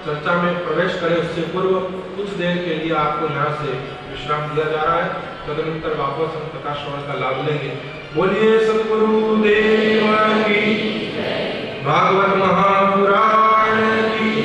चर्चा में प्रवेश करें, उससे पूर्व कुछ देर के लिए आपको यहाँ से विश्राम दिया जा रहा है। तदनंतर वापस हम कथा श्रवण का लाभ लेंगे। बोलिए सद्गुरु देव की, भागवत महापुराण की।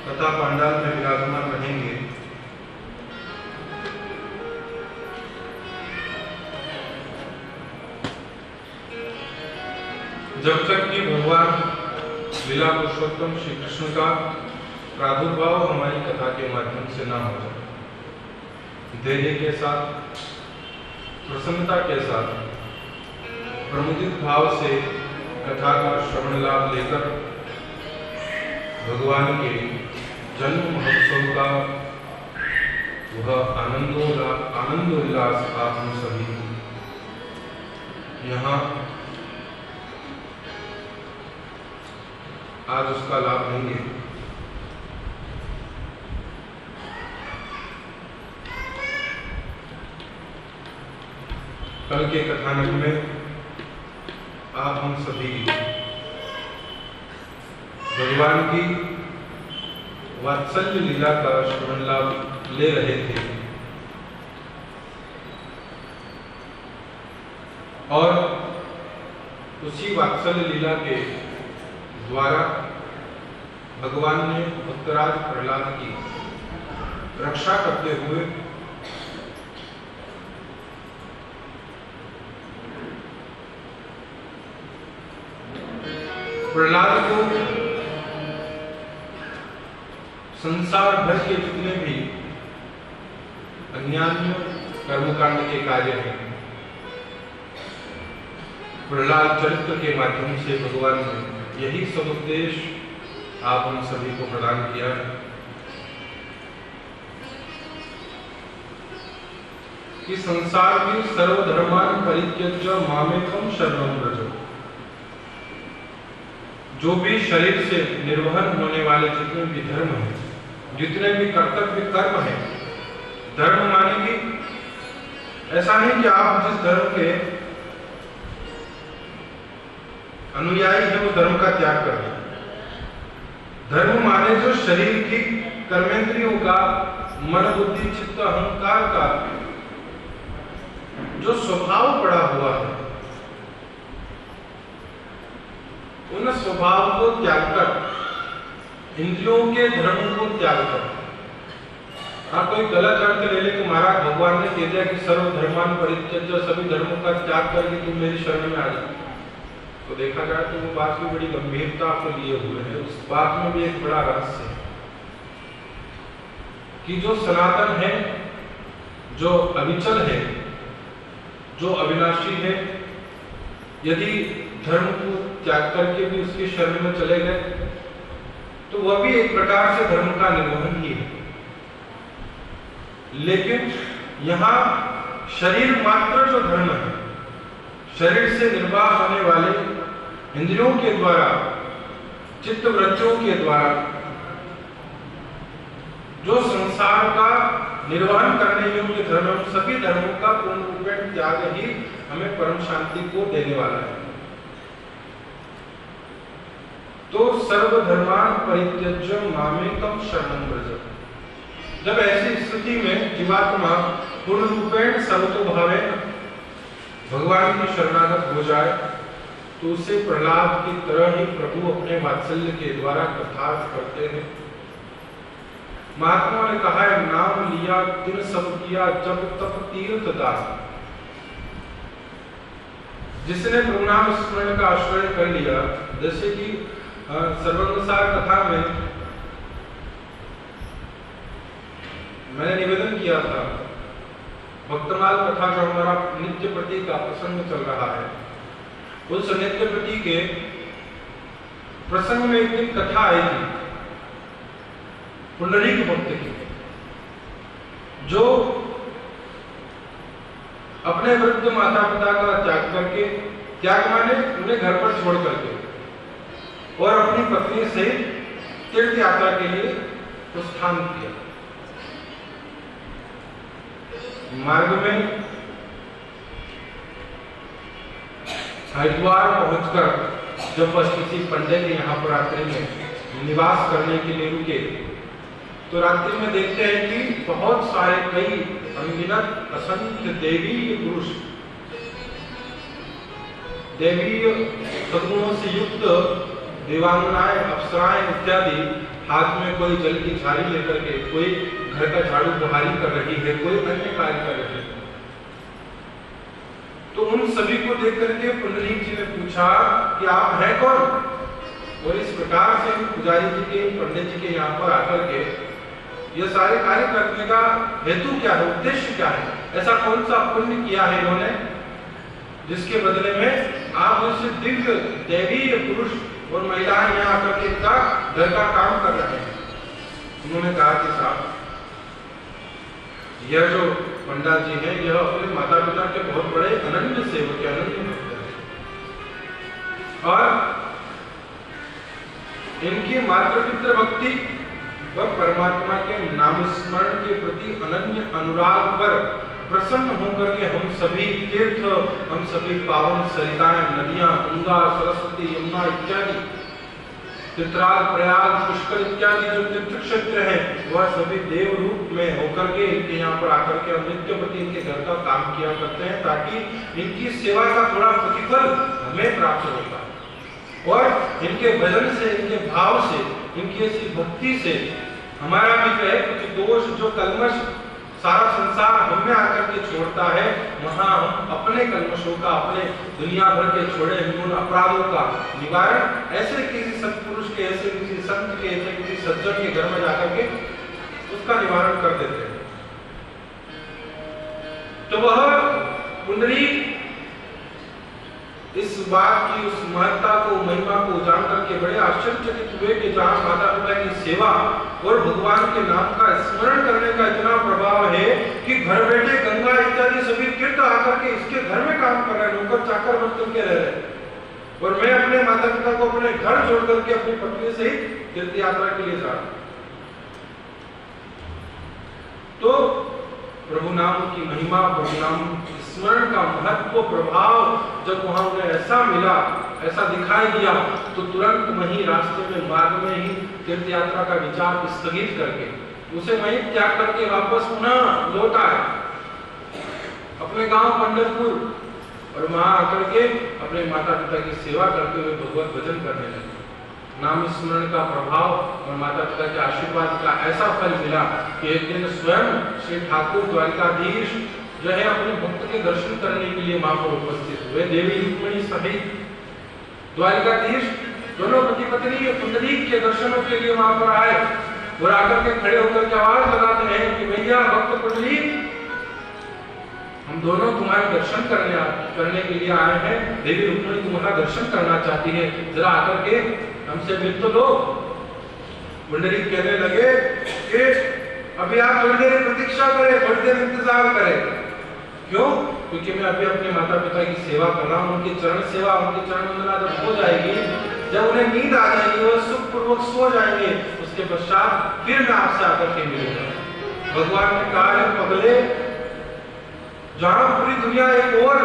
कथा पंडाल में विराजमान रहेंगे। जब तक कि भगवान लीला पुरुषोत्तम श्री कृष्ण का प्रादुर्भाव हमारी कथा के माध्यम से ना हो जाए, धैर्य के साथ, प्रसन्नता के साथ, प्रमुदित भाव से कथा का श्रवण लाभ लेकर भगवान के जन्म महोत्सव का वह आनंदोल्लास आप हम सभी यहाँ आज उसका लाभ लेंगे। कल के कथानक में आप हम सभी भगवान की वात्सल्य लीला का श्रवण लाभ ले रहे थे और उसी वात्सल्य लीला के द्वारा भगवान ने भक्तराज प्रहलाद की रक्षा करते हुए प्रहलाद को संसार भर के जितने भी अन्यान्य कर्मकांड के कार्य हैं, प्रहलाद चरित्र के माध्यम से भगवान ने यही सब उपदेश आप हम सभी को प्रदान किया है कि संसार में सर्वधर्मान परित्यज्य मामेकम शरणं व्रज। जो भी शरीर से निर्वहन होने वाले जितने भी धर्म हैं, जितने भी कर्तव्य कर्म हैं, धर्म माने कि ऐसा नहीं कि आप जिस धर्म के अनुयायी है वो धर्म का त्याग कर दें। धर्म माने जो शरीर की कर्मेंद्रियों का, मन बुद्धि चित्त अहंकार का जो स्वभाव पड़ा हुआ है, उन स्वभाव को त्याग कर, इंद्रियों के धर्म को त्याग कर। हाँ, कोई गलत अर्थ ले ले कि महाराज भगवान ने कह दिया कि सर्वधर्मान परित्यज्य, सभी धर्मों का त्याग करके तुम मेरी शरण में आ जाओ, तो देखा जाए तो वो बात भी बड़ी गंभीरता को लिए हुए है। उस बात में भी एक बड़ा रहस्य है कि जो सनातन है, जो अविचल है, जो अविनाशी है, यदि धर्म को त्याग करके भी उसकी शरण में चले गए तो वह भी एक प्रकार से धर्म का निर्वहन ही है। लेकिन यहाँ शरीर मात्र जो धर्म है, शरीर से निर्वाह होने वाले इंद्रियों के द्वारा, चित्त वृत्तियों के द्वारा जो संसार का निर्वहन करने योग्य धर्म, सभी धर्मों का पूर्ण रूपेण त्याग ही हमें परम शांति को देने वाला है। तो सर्वधर्मान परित्यज्य मामेकम शरणं व्रज। जब ऐसी स्थिति में जीवात्मा पूर्ण रूपेण सर्वतोभावेन भगवान की शरणागत हो जाए तो उसे प्रहलाद की तरह ही प्रभु अपने वात्सल्य के द्वारा कृतार्थ करते हैं। महात्मा ने कहा है, नाम लिया तिन सब किया जब तप तीर्थ दास। जिसने प्रभु नाम स्मरण का आश्रय कर लिया, जैसे कि सर्वंगसार कथा में मैंने निवेदन किया था, भक्तमाल कथा जो हमारा नित्य प्रति का प्रसंग चल रहा है, उस नित्य प्रति के प्रसंग में एक दिन कथा आई थी पुंडरीक भक्त की, जो अपने वृद्ध माता पिता का त्याग करके, त्याग माने उन्हें घर पर छोड़ करके, और अपनी पत्नी से तीर्थ यात्रा के लिए प्रस्थान किया। मार्ग में हरिद्वार पहुंचकर जब बस किसी पंडित यहाँ पर रात्रि में निवास करने के लिए रुके तो रात्रि में देखते हैं कि बहुत सारे कई अनगिनत असंख्य देवी पुरुष, देवी सद्गुणों से युक्त देवांगनाएं, अप्सराएं इत्यादि हाथ में कोई जल की झाड़ी लेकर के, कोई घर का झाड़ू बुहारी कर रही है, कोई अन्य कार्य कर रही है। तो उन सभी को देख करके पुंडरीक जी ने पूछा कि आप हैं कौन? और इस प्रकार से पुजारी जी के, पंडित जी के यहाँ पर आकर के ये सारे कार्य करने का हेतु क्या है, उद्देश्य क्या है, ऐसा कौन सा पुण्य किया है इन्होंने जिसके बदले में आप उस दिव्य देवी पुरुष और महिलाएं यहाँ आकर के इनका घर का काम कर रहे हैं। उन्होंने कहा कि साहब, यह जो पंडित जी हैं, यह अपने माता पिता के बहुत बड़े अनन्य सेवक है, अनन्य भक्त हैं, और इनकी मातृपितृ भक्ति व परमात्मा के नाम स्मरण के प्रति अनन्य अनुराग पर प्रसन्न होकर के हम सभी तीर्थ, हम सभी पावन सरिताएं, नदियां, गंगा, सरस्वती, यमुना इत्यादि, चित्राल, प्रयाग, पुष्कर इत्यादि जो तीर्थ क्षेत्र हैं, वह सभी देव रूप में होकर के इनके यहाँ पर आकर के हम नित्यपति इनके घर का काम किया करते हैं, ताकि इनकी सेवा का थोड़ा प्रतिफल हमें प्राप्त होता है। और इनके भजन से, इनके भाव से, इनकी ऐसी भक्ति से हमारा भी जो है कुछ दोष, जो कलमश सारा संसार हमें आकर के छोड़ता है, वहां हम अपने कलमशों का, अपने दुनिया भर के छोड़े हुए अपराधों का निवारण ऐसे किसी सत्पुरुष के, ऐसे किसी संत के, ऐसे किसी सज्जन के घर में जाकर के उसका निवारण कर देते हैं। तो वह पुंडरी इस बात की, उस महत्ता को, महिमा को जान करके बड़े आश्चर्यचकित हुए कि जहाँ माता पिता की सेवा और भगवान के नाम का स्मरण करने का इतना प्रभाव है कि घर बैठे गंगा इत्यादि सभी तीर्थ आकर के इसके घर में काम कर रहे हैं, नौकर चाकर बन करके रह रहे हैं। और मैं अपने माता पिता को अपने घर छोड़ करके अपनी पत्नी से ही तीर्थ यात्रा के लिए जा रहा हूं। तो प्रभु नाम की महिमा, प्रभु नाम स्मरण का महत्व, प्रभाव जब वहां उन्हें ऐसा मिला, ऐसा दिखाई दिया, तो तुरंत वहीं रास्ते में, मार्ग में ही तीर्थ यात्रा का विचार स्थगित करके उसे वहीं त्याग करके वापस पुनः लौट आए अपने गांव पंढरपुर, और वहां आकर के अपने माता पिता की सेवा करते हुए भगवत भजन करने लगे। नाम स्मरण का प्रभाव और माता पिता के आशीर्वाद का ऐसा फल मिला कि एक दिन स्वयं श्री ठाकुर द्वारिकाधीश जो है अपने भक्त के दर्शन करने के लिए वहां पर उपस्थित हुए। देवी रुक्मिणी सहित द्वारिकाधीश दोनों पति पत्नी पुंडरीक के दर्शनों के लिए वहां पर आए और आकर के खड़े होकर के आवाज लगाते हैं कि भैया भक्त पुंडरीक, हम दोनों तुम्हारे दर्शन करने के लिए आए हैं। देवी रुक्मिणी तुम्हारा दर्शन करना चाहती है, जरा आकर के हमसे मिल तो लो। पुंडरीक कहने लगे कि अभी आप थोड़ी देर प्रतीक्षा करें, थोड़ी देर इंतजार करें। क्यों? क्योंकि मैं अभी अपने माता पिता की सेवा कर रहा हूँ, उनकी चरण सेवा, उनकी चरण वंदना जब हो जाएगी, जब उन्हें नींद आ जाएगी, वो सुखपूर्वक सो जाएंगे, उसके पश्चात फिर मैं आपसे आकर के मिलूंगा। भगवान ने कहा है पगले, जहां पूरी दुनिया एक और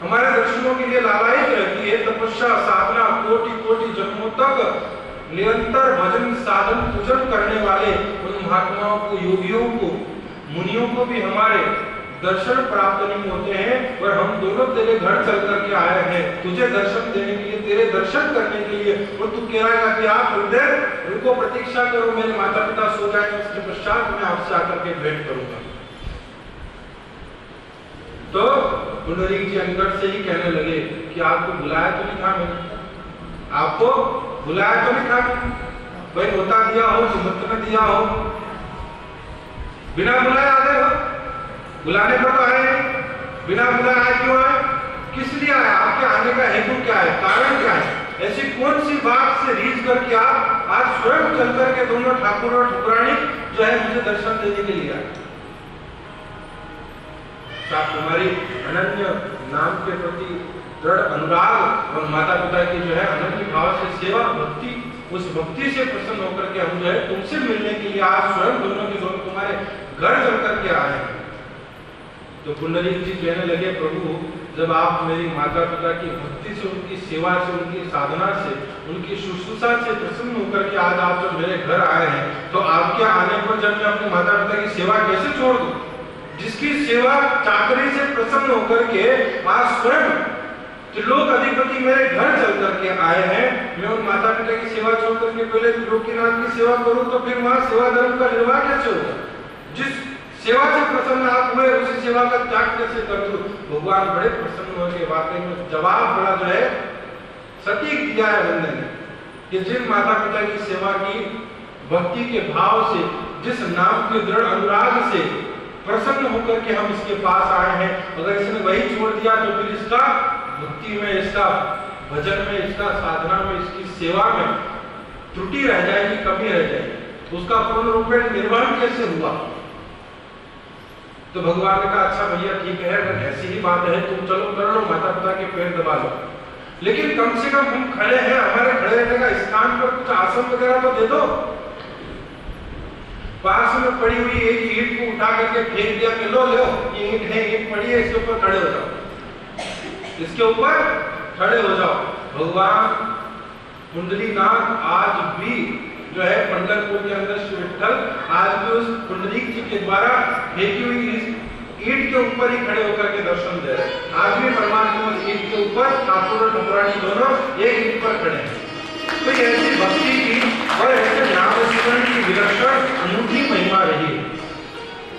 हमारे दर्शनों के लिए लालायित रहती है, तपस्या साधना कोटि कोटि जन्मों तक निरंतर भजन साधन पूजन करने वाले उन महात्माओं को, योगियों को, मुनियों को भी हमारे दर्शन प्राप्त नहीं होते हैं, और हम दोनों तेरे घर चल करके आए हैं तुझे दर्शन देने के लिए, तेरे दर्शन करने के लिए। और तू कह रहा है कि आप थोड़ी देर रुको, प्रतीक्षा करो, मेरे माता पिता सो जाएंगे, उसके पश्चात मैं आपसे आकर के भेंट करूंगा। तो पुंडरीक जी अंदर से ही कहने लगे कि आपको बुलाया तो नहीं था मैंने, आपको बुलाया तो नहीं था, कोई होता दिया हो, सुमत में दिया हो, बिना बुलाए आ गए हो, बुलाने पर तो आए नहीं, बिना बुलाए आए क्यों आए, किस लिए आए, आपके आने का हेतु क्या है, कारण क्या है, ऐसी कौन सी बात से रीझ करके आप आज स्वयं चल करके दोनों ठाकुर और ठाकुरानी जो है मुझे दर्शन देने के लिए आए। तुम्हारी अनन्य नाम के प्रति दृढ़ अनुराग और माता पिता की जो है अनन्य भाव से सेवा, भक्ति, उस भक्ति से प्रसन्न होकर के हम जो है तुमसे मिलने के लिए आज स्वयं दोनों के दोनों तुम्हारे घर चल करके आए हैं। तो पुंडरीक जी कहने लगे, प्रभु जब आप मेरी माता पिता की भक्ति से, उनकी सेवा से, उनकी साधना से, उनकी शुश्रूषा से प्रसन्न होकर के आज आप जब मेरे घर आए हैं, तो आपके आने पर जब मैं अपने माता पिता की सेवा कैसे छोड़ दूं? जिसकी सेवा चाकरी से प्रसन्न होकर के आज स्वयं त्रिलोक अधिपति मेरे घर चल करके आए हैं, मैं उन माता पिता की सेवा छोड़ करके पहले त्रिलोकीनाथ की सेवा करूं तो फिर वहां सेवा धर्म का निर्वाह कैसे होगा? जिस सेवा से प्रसन्न आप हुए उसी सेवा का त्याग कैसे कर दूं? भगवान बड़े प्रसन्न हो के वाकई में जवाब बड़ा जो है सटीक दिया है बंदे ने कि जिन माता पिता की सेवा की भक्ति के भाव से, जिस नाम के दृढ़ अनुराग से प्रसन्न होकर के हम इसके पास आए हैं, अगर इसने वही छोड़ दिया तो फिर इसका भक्ति में, इसका भजन में, इसका साधना में, इसकी सेवा में त्रुटि रह जाएगी, कमी रह जाएगी, उसका पूर्ण रूप में निर्वहन कैसे हुआ? तो भगवान ने कहा अच्छा भैया ठीक है, अगर ऐसी ही बात है तुम चलो कर लो, माता पिता के पैर दबा लो, लेकिन कम से कम हम खड़े हैं, हमारे खड़े रहने का स्थान पर कुछ आसन वगैरह तो दे दो। पास में पड़ी हुई एक ईंट को उठा करके फेंक दिया कि लो ये ईंट है, ईंट पड़ी है, इसके ऊपर खड़े हो जाओ, इसके ऊपर खड़े हो जाओ। भगवान पुंडरीनाथ आज भी जो है पंढरपुर के अंदर श्री विठ्ठल आज भी उस पुंडरीक जी के द्वारा फेंकी हुई इस ईंट के ऊपर ही खड़े होकर के दर्शन दे रहे हैं। आज भी परमात्मा उस ईंट के ऊपर ठाकुर और ठाकुरानी दोनों एक ईंट पर खड़े हैं। तो ये ऐसी भक्ति की और ऐसे नाम स्मरण की विलक्षण अनूठी महिमा रही।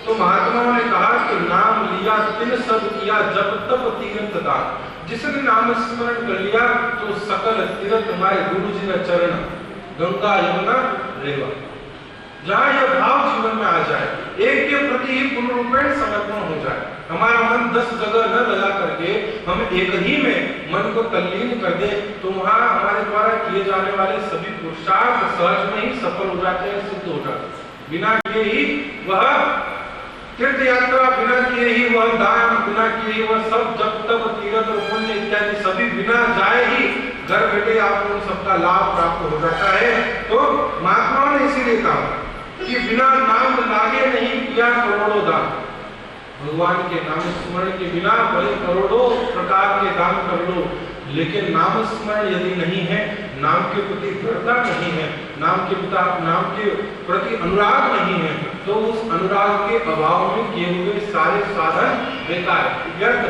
तो महात्माओं ने कहा कि नाम लिया तिन सब किया जब तब तीर्थ दान। जिसने नाम स्मरण कर लिया तो सकल तीर्थ हमारे गुरु जी का चरण, गंगा यमुना रेवा, जहाँ यह भाव जीवन में आ जाए, एक के प्रति ही पूर्ण रूपेण समर्पण हो जाए, हमारा मन 10 जगह न लगा करके हम एक ही में मन को तल्लीन कर दे, तो वहाँ हमारे द्वारा किए जाने वाले सभी पुरुषार्थ सहज में ही सफल हो जाते हैं, सिद्ध हो जाते हैं। बिना किए ही वह तीर्थ यात्रा, बिना किए ही वह दान, बिना किए ही वह सब जब तब तीर्थ और पुण्य इत्यादि सभी बिना जाए ही घर बैठे आपको उन सबका लाभ प्राप्त हो जाता है। तो महात्माओं ने इसीलिए कहा कि बिना नाम लागे नहीं किया करोड़ों दान। भगवान के नाम स्मरण के बिना भले करोड़ों प्रकार के दान कर लो, लेकिन नाम स्मरण यदि नहीं है, नाम के प्रति दृढ़ता नहीं है, नाम के प्रति अनुराग नहीं है, तो उस अनुराग के अभाव में किए हुए सारे साधन बेकार, व्यर्थ,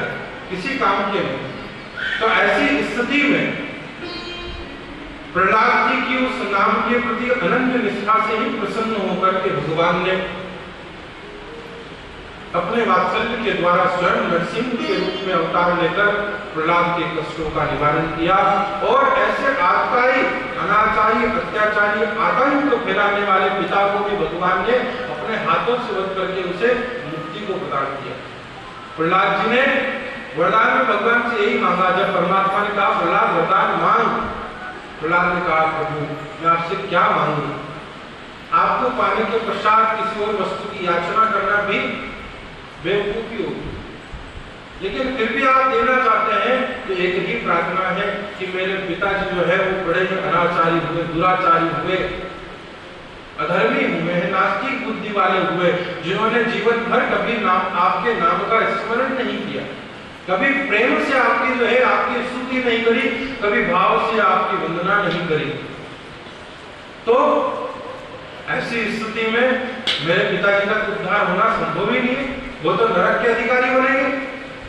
किसी काम के नहीं। तो ऐसी स्थिति में प्रहलाद जी की उस नाम के प्रति अनन्य निष्ठा से ही प्रसन्न होकर के भगवान ने अपने वात्सल्य के द्वारा स्वयं नरसिंह के रूप में अवतार लेकर प्रहलाद के कष्टों का निवारण किया और ऐसे आतताई, अनाचारी, अत्याचारी, आतंक को फैलाने वाले पिता को भी भगवान ने अपने हाथों से वध करके उसे मुक्ति को प्रदान किया। प्रहलाद जी ने वरदान में भगवान से यही मांगा। जब परमात्मा ने कहा प्रहलाद वरदान मांग, प्रहलाद ने कहा प्रभु मैं आपसे क्या मांगू, आपको पाने के पश्चात किसी और वस्तु की याचना करना भी बेवकूफी होगी, लेकिन फिर भी आप देना चाहते हैं तो एक ही प्रार्थना है कि मेरे पिताजी जो है वो बड़े ही अनाचारी हुए, दुराचारी हुए, अधर्मी हुए हैं, नास्तिक बुद्धि वाले हुए, जिन्होंने जीवन भर कभी आपके नाम का स्मरण नहीं किया, कभी प्रेम से आपकी जो है आपकी स्तुति नहीं करी, कभी भाव से आपकी वंदना नहीं करी। तो ऐसी स्थिति में मेरे पिताजी का उद्धार होना संभव ही नहीं है, वो तो नरक के अधिकारी बनेंगे,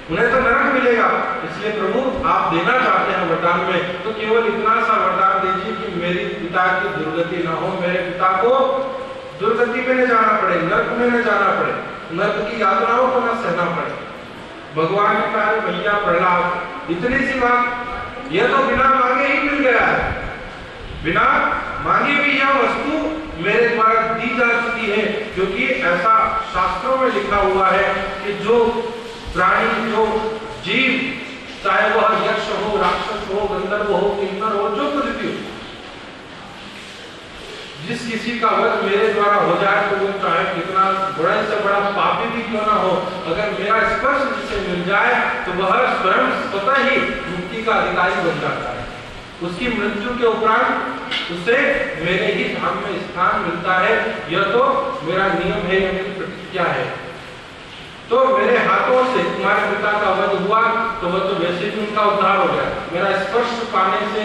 उन्हें तो नरक मिलेगा। इसलिए प्रभु आप देना चाहते हैं वरदान में, तो केवल इतना सा वरदान दीजिए कि मेरे पिता की दुर्गति ना हो, मेरे पिता को दुर्गति में न जाना पड़े, नरक में न जाना पड़े, नरक की यातनाओं को न सहना पड़े। भगवान ने कहा भैया प्रहलाद इतनी सी बात, यह तो बिना मांगे ही मिल गया है, बिना मांगे भी यह वस्तु मेरे द्वारा दी जा चुकी है, क्योंकि ऐसा शास्त्रों में लिखा हुआ है कि जो प्राणी, जो जीव, चाहे वह यक्ष हो, राक्षस हो, गंधर्व हो, किन्नर हो, जो कुछ भी हो, जिस किसी का वध मेरे द्वारा हो जाए तो वो चाहे कितना बड़े से बड़ा पापी भी क्यों ना हो, अगर मेरा स्पर्श जिसे मिल जाए तो वह स्वयं स्वतः ही मुक्ति का अधिकारी बन जाता है। उसकी मृत्यु के उपरांत उसे मेरे ही धाम में स्थान मिलता है। यह तो मेरा नियम है, यह मेरी प्रतिज्ञा है। तो मेरे हाथों से तुम्हारे पिता का वध हुआ तो वह तो वैसे भी उनका उद्धार हो गया, मेरा स्पर्श पाने से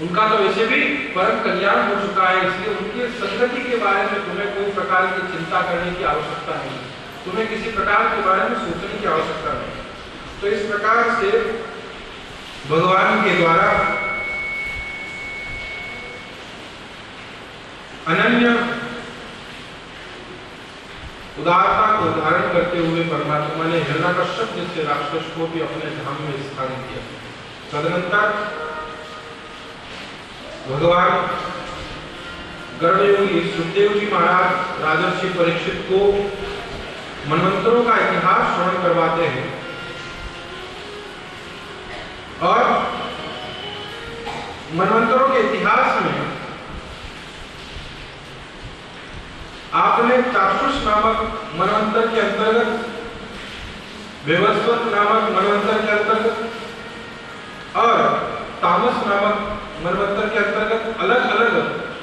उनका तो वैसे भी परम कल्याण हो चुका है। इसलिए उनकी संगति के बारे में तुम्हें कोई प्रकार की चिंता करने की आवश्यकता नहीं, तुम्हें किसी प्रकार के बारे में सोचने की आवश्यकता नहीं। तो इस प्रकार से भगवान के द्वारा अनन्य उदारता को धारण करते हुए परमात्मा ने हिरण्यकश्यप जैसे राक्षस को भी अपने धाम में स्थान दिया। तदनंतर भगवान गर्भयोगी सुखदेव जी महाराज राजर्षि परीक्षित को मनवंतरों का इतिहास श्रवण करवाते हैं और मनवंतरों के इतिहास में आपने चाक्षुष नामक मनवंतर के अंतर्गत, वैवस्वत नामक मनवंतर के अंतर्गत और तामस नामक मनवंतर के अंतर्गत अलग अलग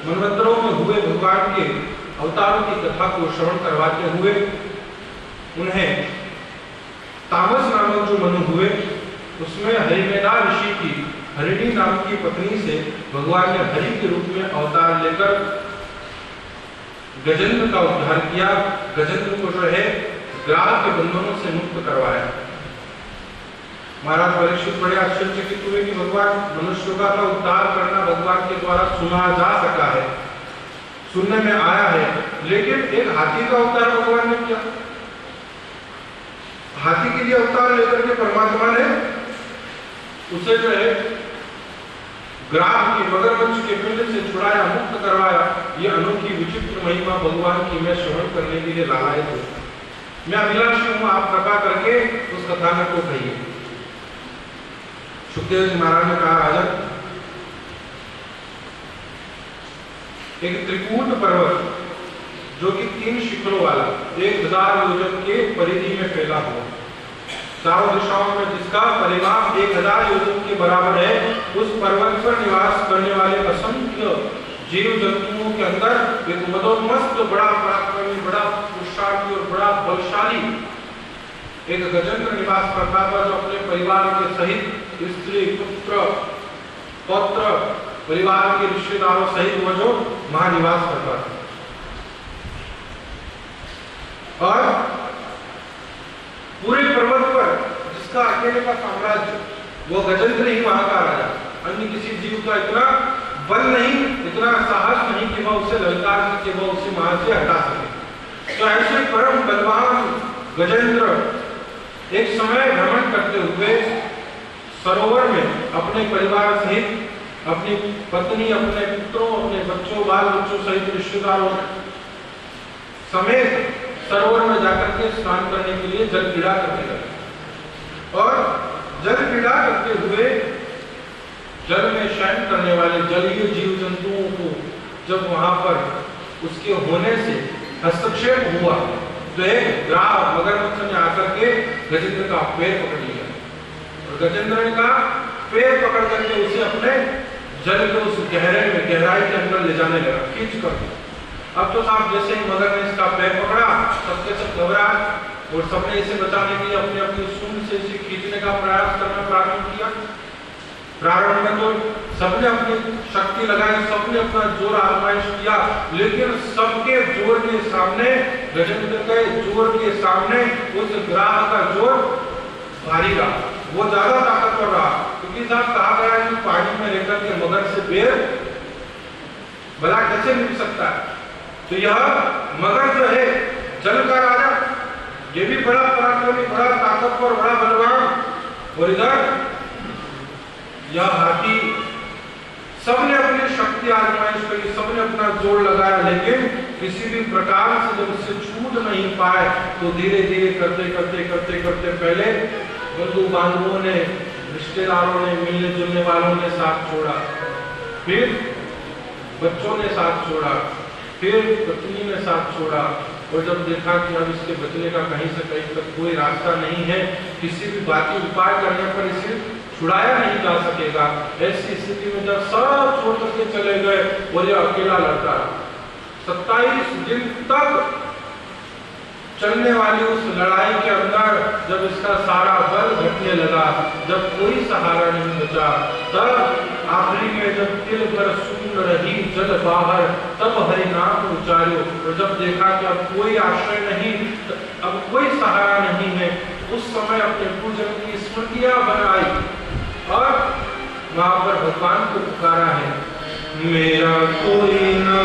मनवंतरों में हुए भगवान के अवतारों की कथा को श्रवण करवाते हुए उन्हें तामस नामक जो मनु हुए उसमें हरिमेना ऋषि की हरिणी नाम की पत्नी से भगवान ने हरि के रूप में अवतार लेकर गजेंद्र का उद्धार किया। गजेंद्र को जो है ग्राह के बंधनों से मुक्त करवाया। महाराज परीक्षित बड़े आश्चर्यचकित हुए कि भगवान मनुष्यों का उद्धार करना भगवान के द्वारा सुना जा सका है, सुनने में आया है, लेकिन एक हाथी का अवतार भगवान ने किया। हाथी के लिए अवतार लेकर के परमात्मा ने उसे जो है ग्राह की मगरमच्छ के पिंड से छुड़ाया, मुक्त करवाया। ये अनोखी विचित्र महिमा भगवान की मैं श्रवण करने के लिए लालायित हूं। मैं अभिलाषी हूं, आप कृपा करके उस कथानक को कहिए। सुखदेव जी महाराज ने कहा, राजन, एक त्रिकूट पर्वत जो कि 3 शिखरों वाला 1000 योजन के परिधि में फैला हुआ, चारों दिशाओं में जिसका परिमाण 1000 योजन के बराबर है, उस पर्वत पर निवास करने वाले असंख्य जीव जंतुओं के अंदर एक मदोन्मस्त, बड़ा पराक्रमी, बड़ा पुरुषार्थी और बड़ा बलशाली एक गजेंद्र निवास करता था, जो अपने परिवार के सहित स्त्री, पुत्र, पौत्र, परिवार के रिश्तेदारों सहित वो जो महानिवास करता था। और पूरे पर्वत पर जिसका अकेले का साम्राज्य, वो गजेंद्र ही वहां का राजा। अन्य किसी जीव का इतना बल नहीं, इतना साहस नहीं कि वह उसे ललकार सके, वह उसे वहां से हटा सके। तो ऐसे परम बलवान गजेंद्र एक समय भ्रमण करते हुए सरोवर में अपने परिवार सहित, अपनी पत्नी, अपने पुत्रों, अपने बच्चों, बाल बच्चों सहित रिश्तेदारों समेत सरोवर में जाकर के स्नान करने के लिए जल क्रीड़ा करने लगे। और जल क्रीड़ा करते हुए जल में शयन करने वाले जलीय जीव जंतुओं को जब वहां पर उसके होने से हस्तक्षेप हुआ, तो एक ग्राह मगरमच्छ ने आकर के गजेंद्र का पैर पकड़ लिया और गजेंद्र ने कहा, पैर पकड़ करके उसे अपने जल के उस गहराई के अंदर ले जाने लगा, खींच कर। अब तो साहब जैसे ही मगर ने इसका पैर पकड़ा, सबके सब घबरा और सबने इसे बचाने के लिए अपनी अपनी सूंड से इसे खींचने का प्रयास करना प्रारंभ किया। प्रारंभ में तो सबने अपनी शक्ति लगाई, सबने अपना जोर आजमाइश किया, लेकिन सबके जोर के सामने, गजेंद्र के जोर के सामने उस ग्राह का जोर भारी रहा, वो ज्यादा ताकतवर रहा। क्योंकि साहब कहा गया है कि पानी में रहकर के मगर से पैर भला कैसे मिल सकता है। तो यह मगर जो है जल का राजा, ये भी बड़ा पराक्रमी, बड़ा ताकतवर, बड़ा बलवान, और इधर यह हाथी। सबने अपनी शक्ति आजमाइश करी, सबने अपना जोर लगाया, लेकिन किसी भी प्रकार से जब इससे छूट नहीं पाए, तो धीरे धीरे करते करते करते करते पहले बंधु बांधवों ने, रिश्तेदारों ने, मिलने जुलने वालों ने साथ छोड़ा, फिर बच्चों ने साथ छोड़ा, फिर पत्नी ने साथ छोड़ा। और जब देखा कि अब इसके बचने का कहीं से कहीं तक कोई रास्ता नहीं है, किसी भी बाकी उपाय करने पर इसे छुड़ाया नहीं जा सकेगा, ऐसी स्थिति में जब सब छोड़ करके चले गए और ये अकेला लड़का 27 दिन तक चलने वाली उस लड़ाई के अंदर जब इसका सारा बल घटने लगा, जब कोई सहारा नहीं बचा, तब आखिरी में जब तिल पर सूंड रही जल बाहर, तब हरि नाम उचार्यो। और जब देखा कि अब कोई आश्रय नहीं, अब कोई सहारा नहीं है, उस समय अपने पूजन की स्मृतियां बनाई और वहां पर भगवान को पुकारा है, मेरा कोई न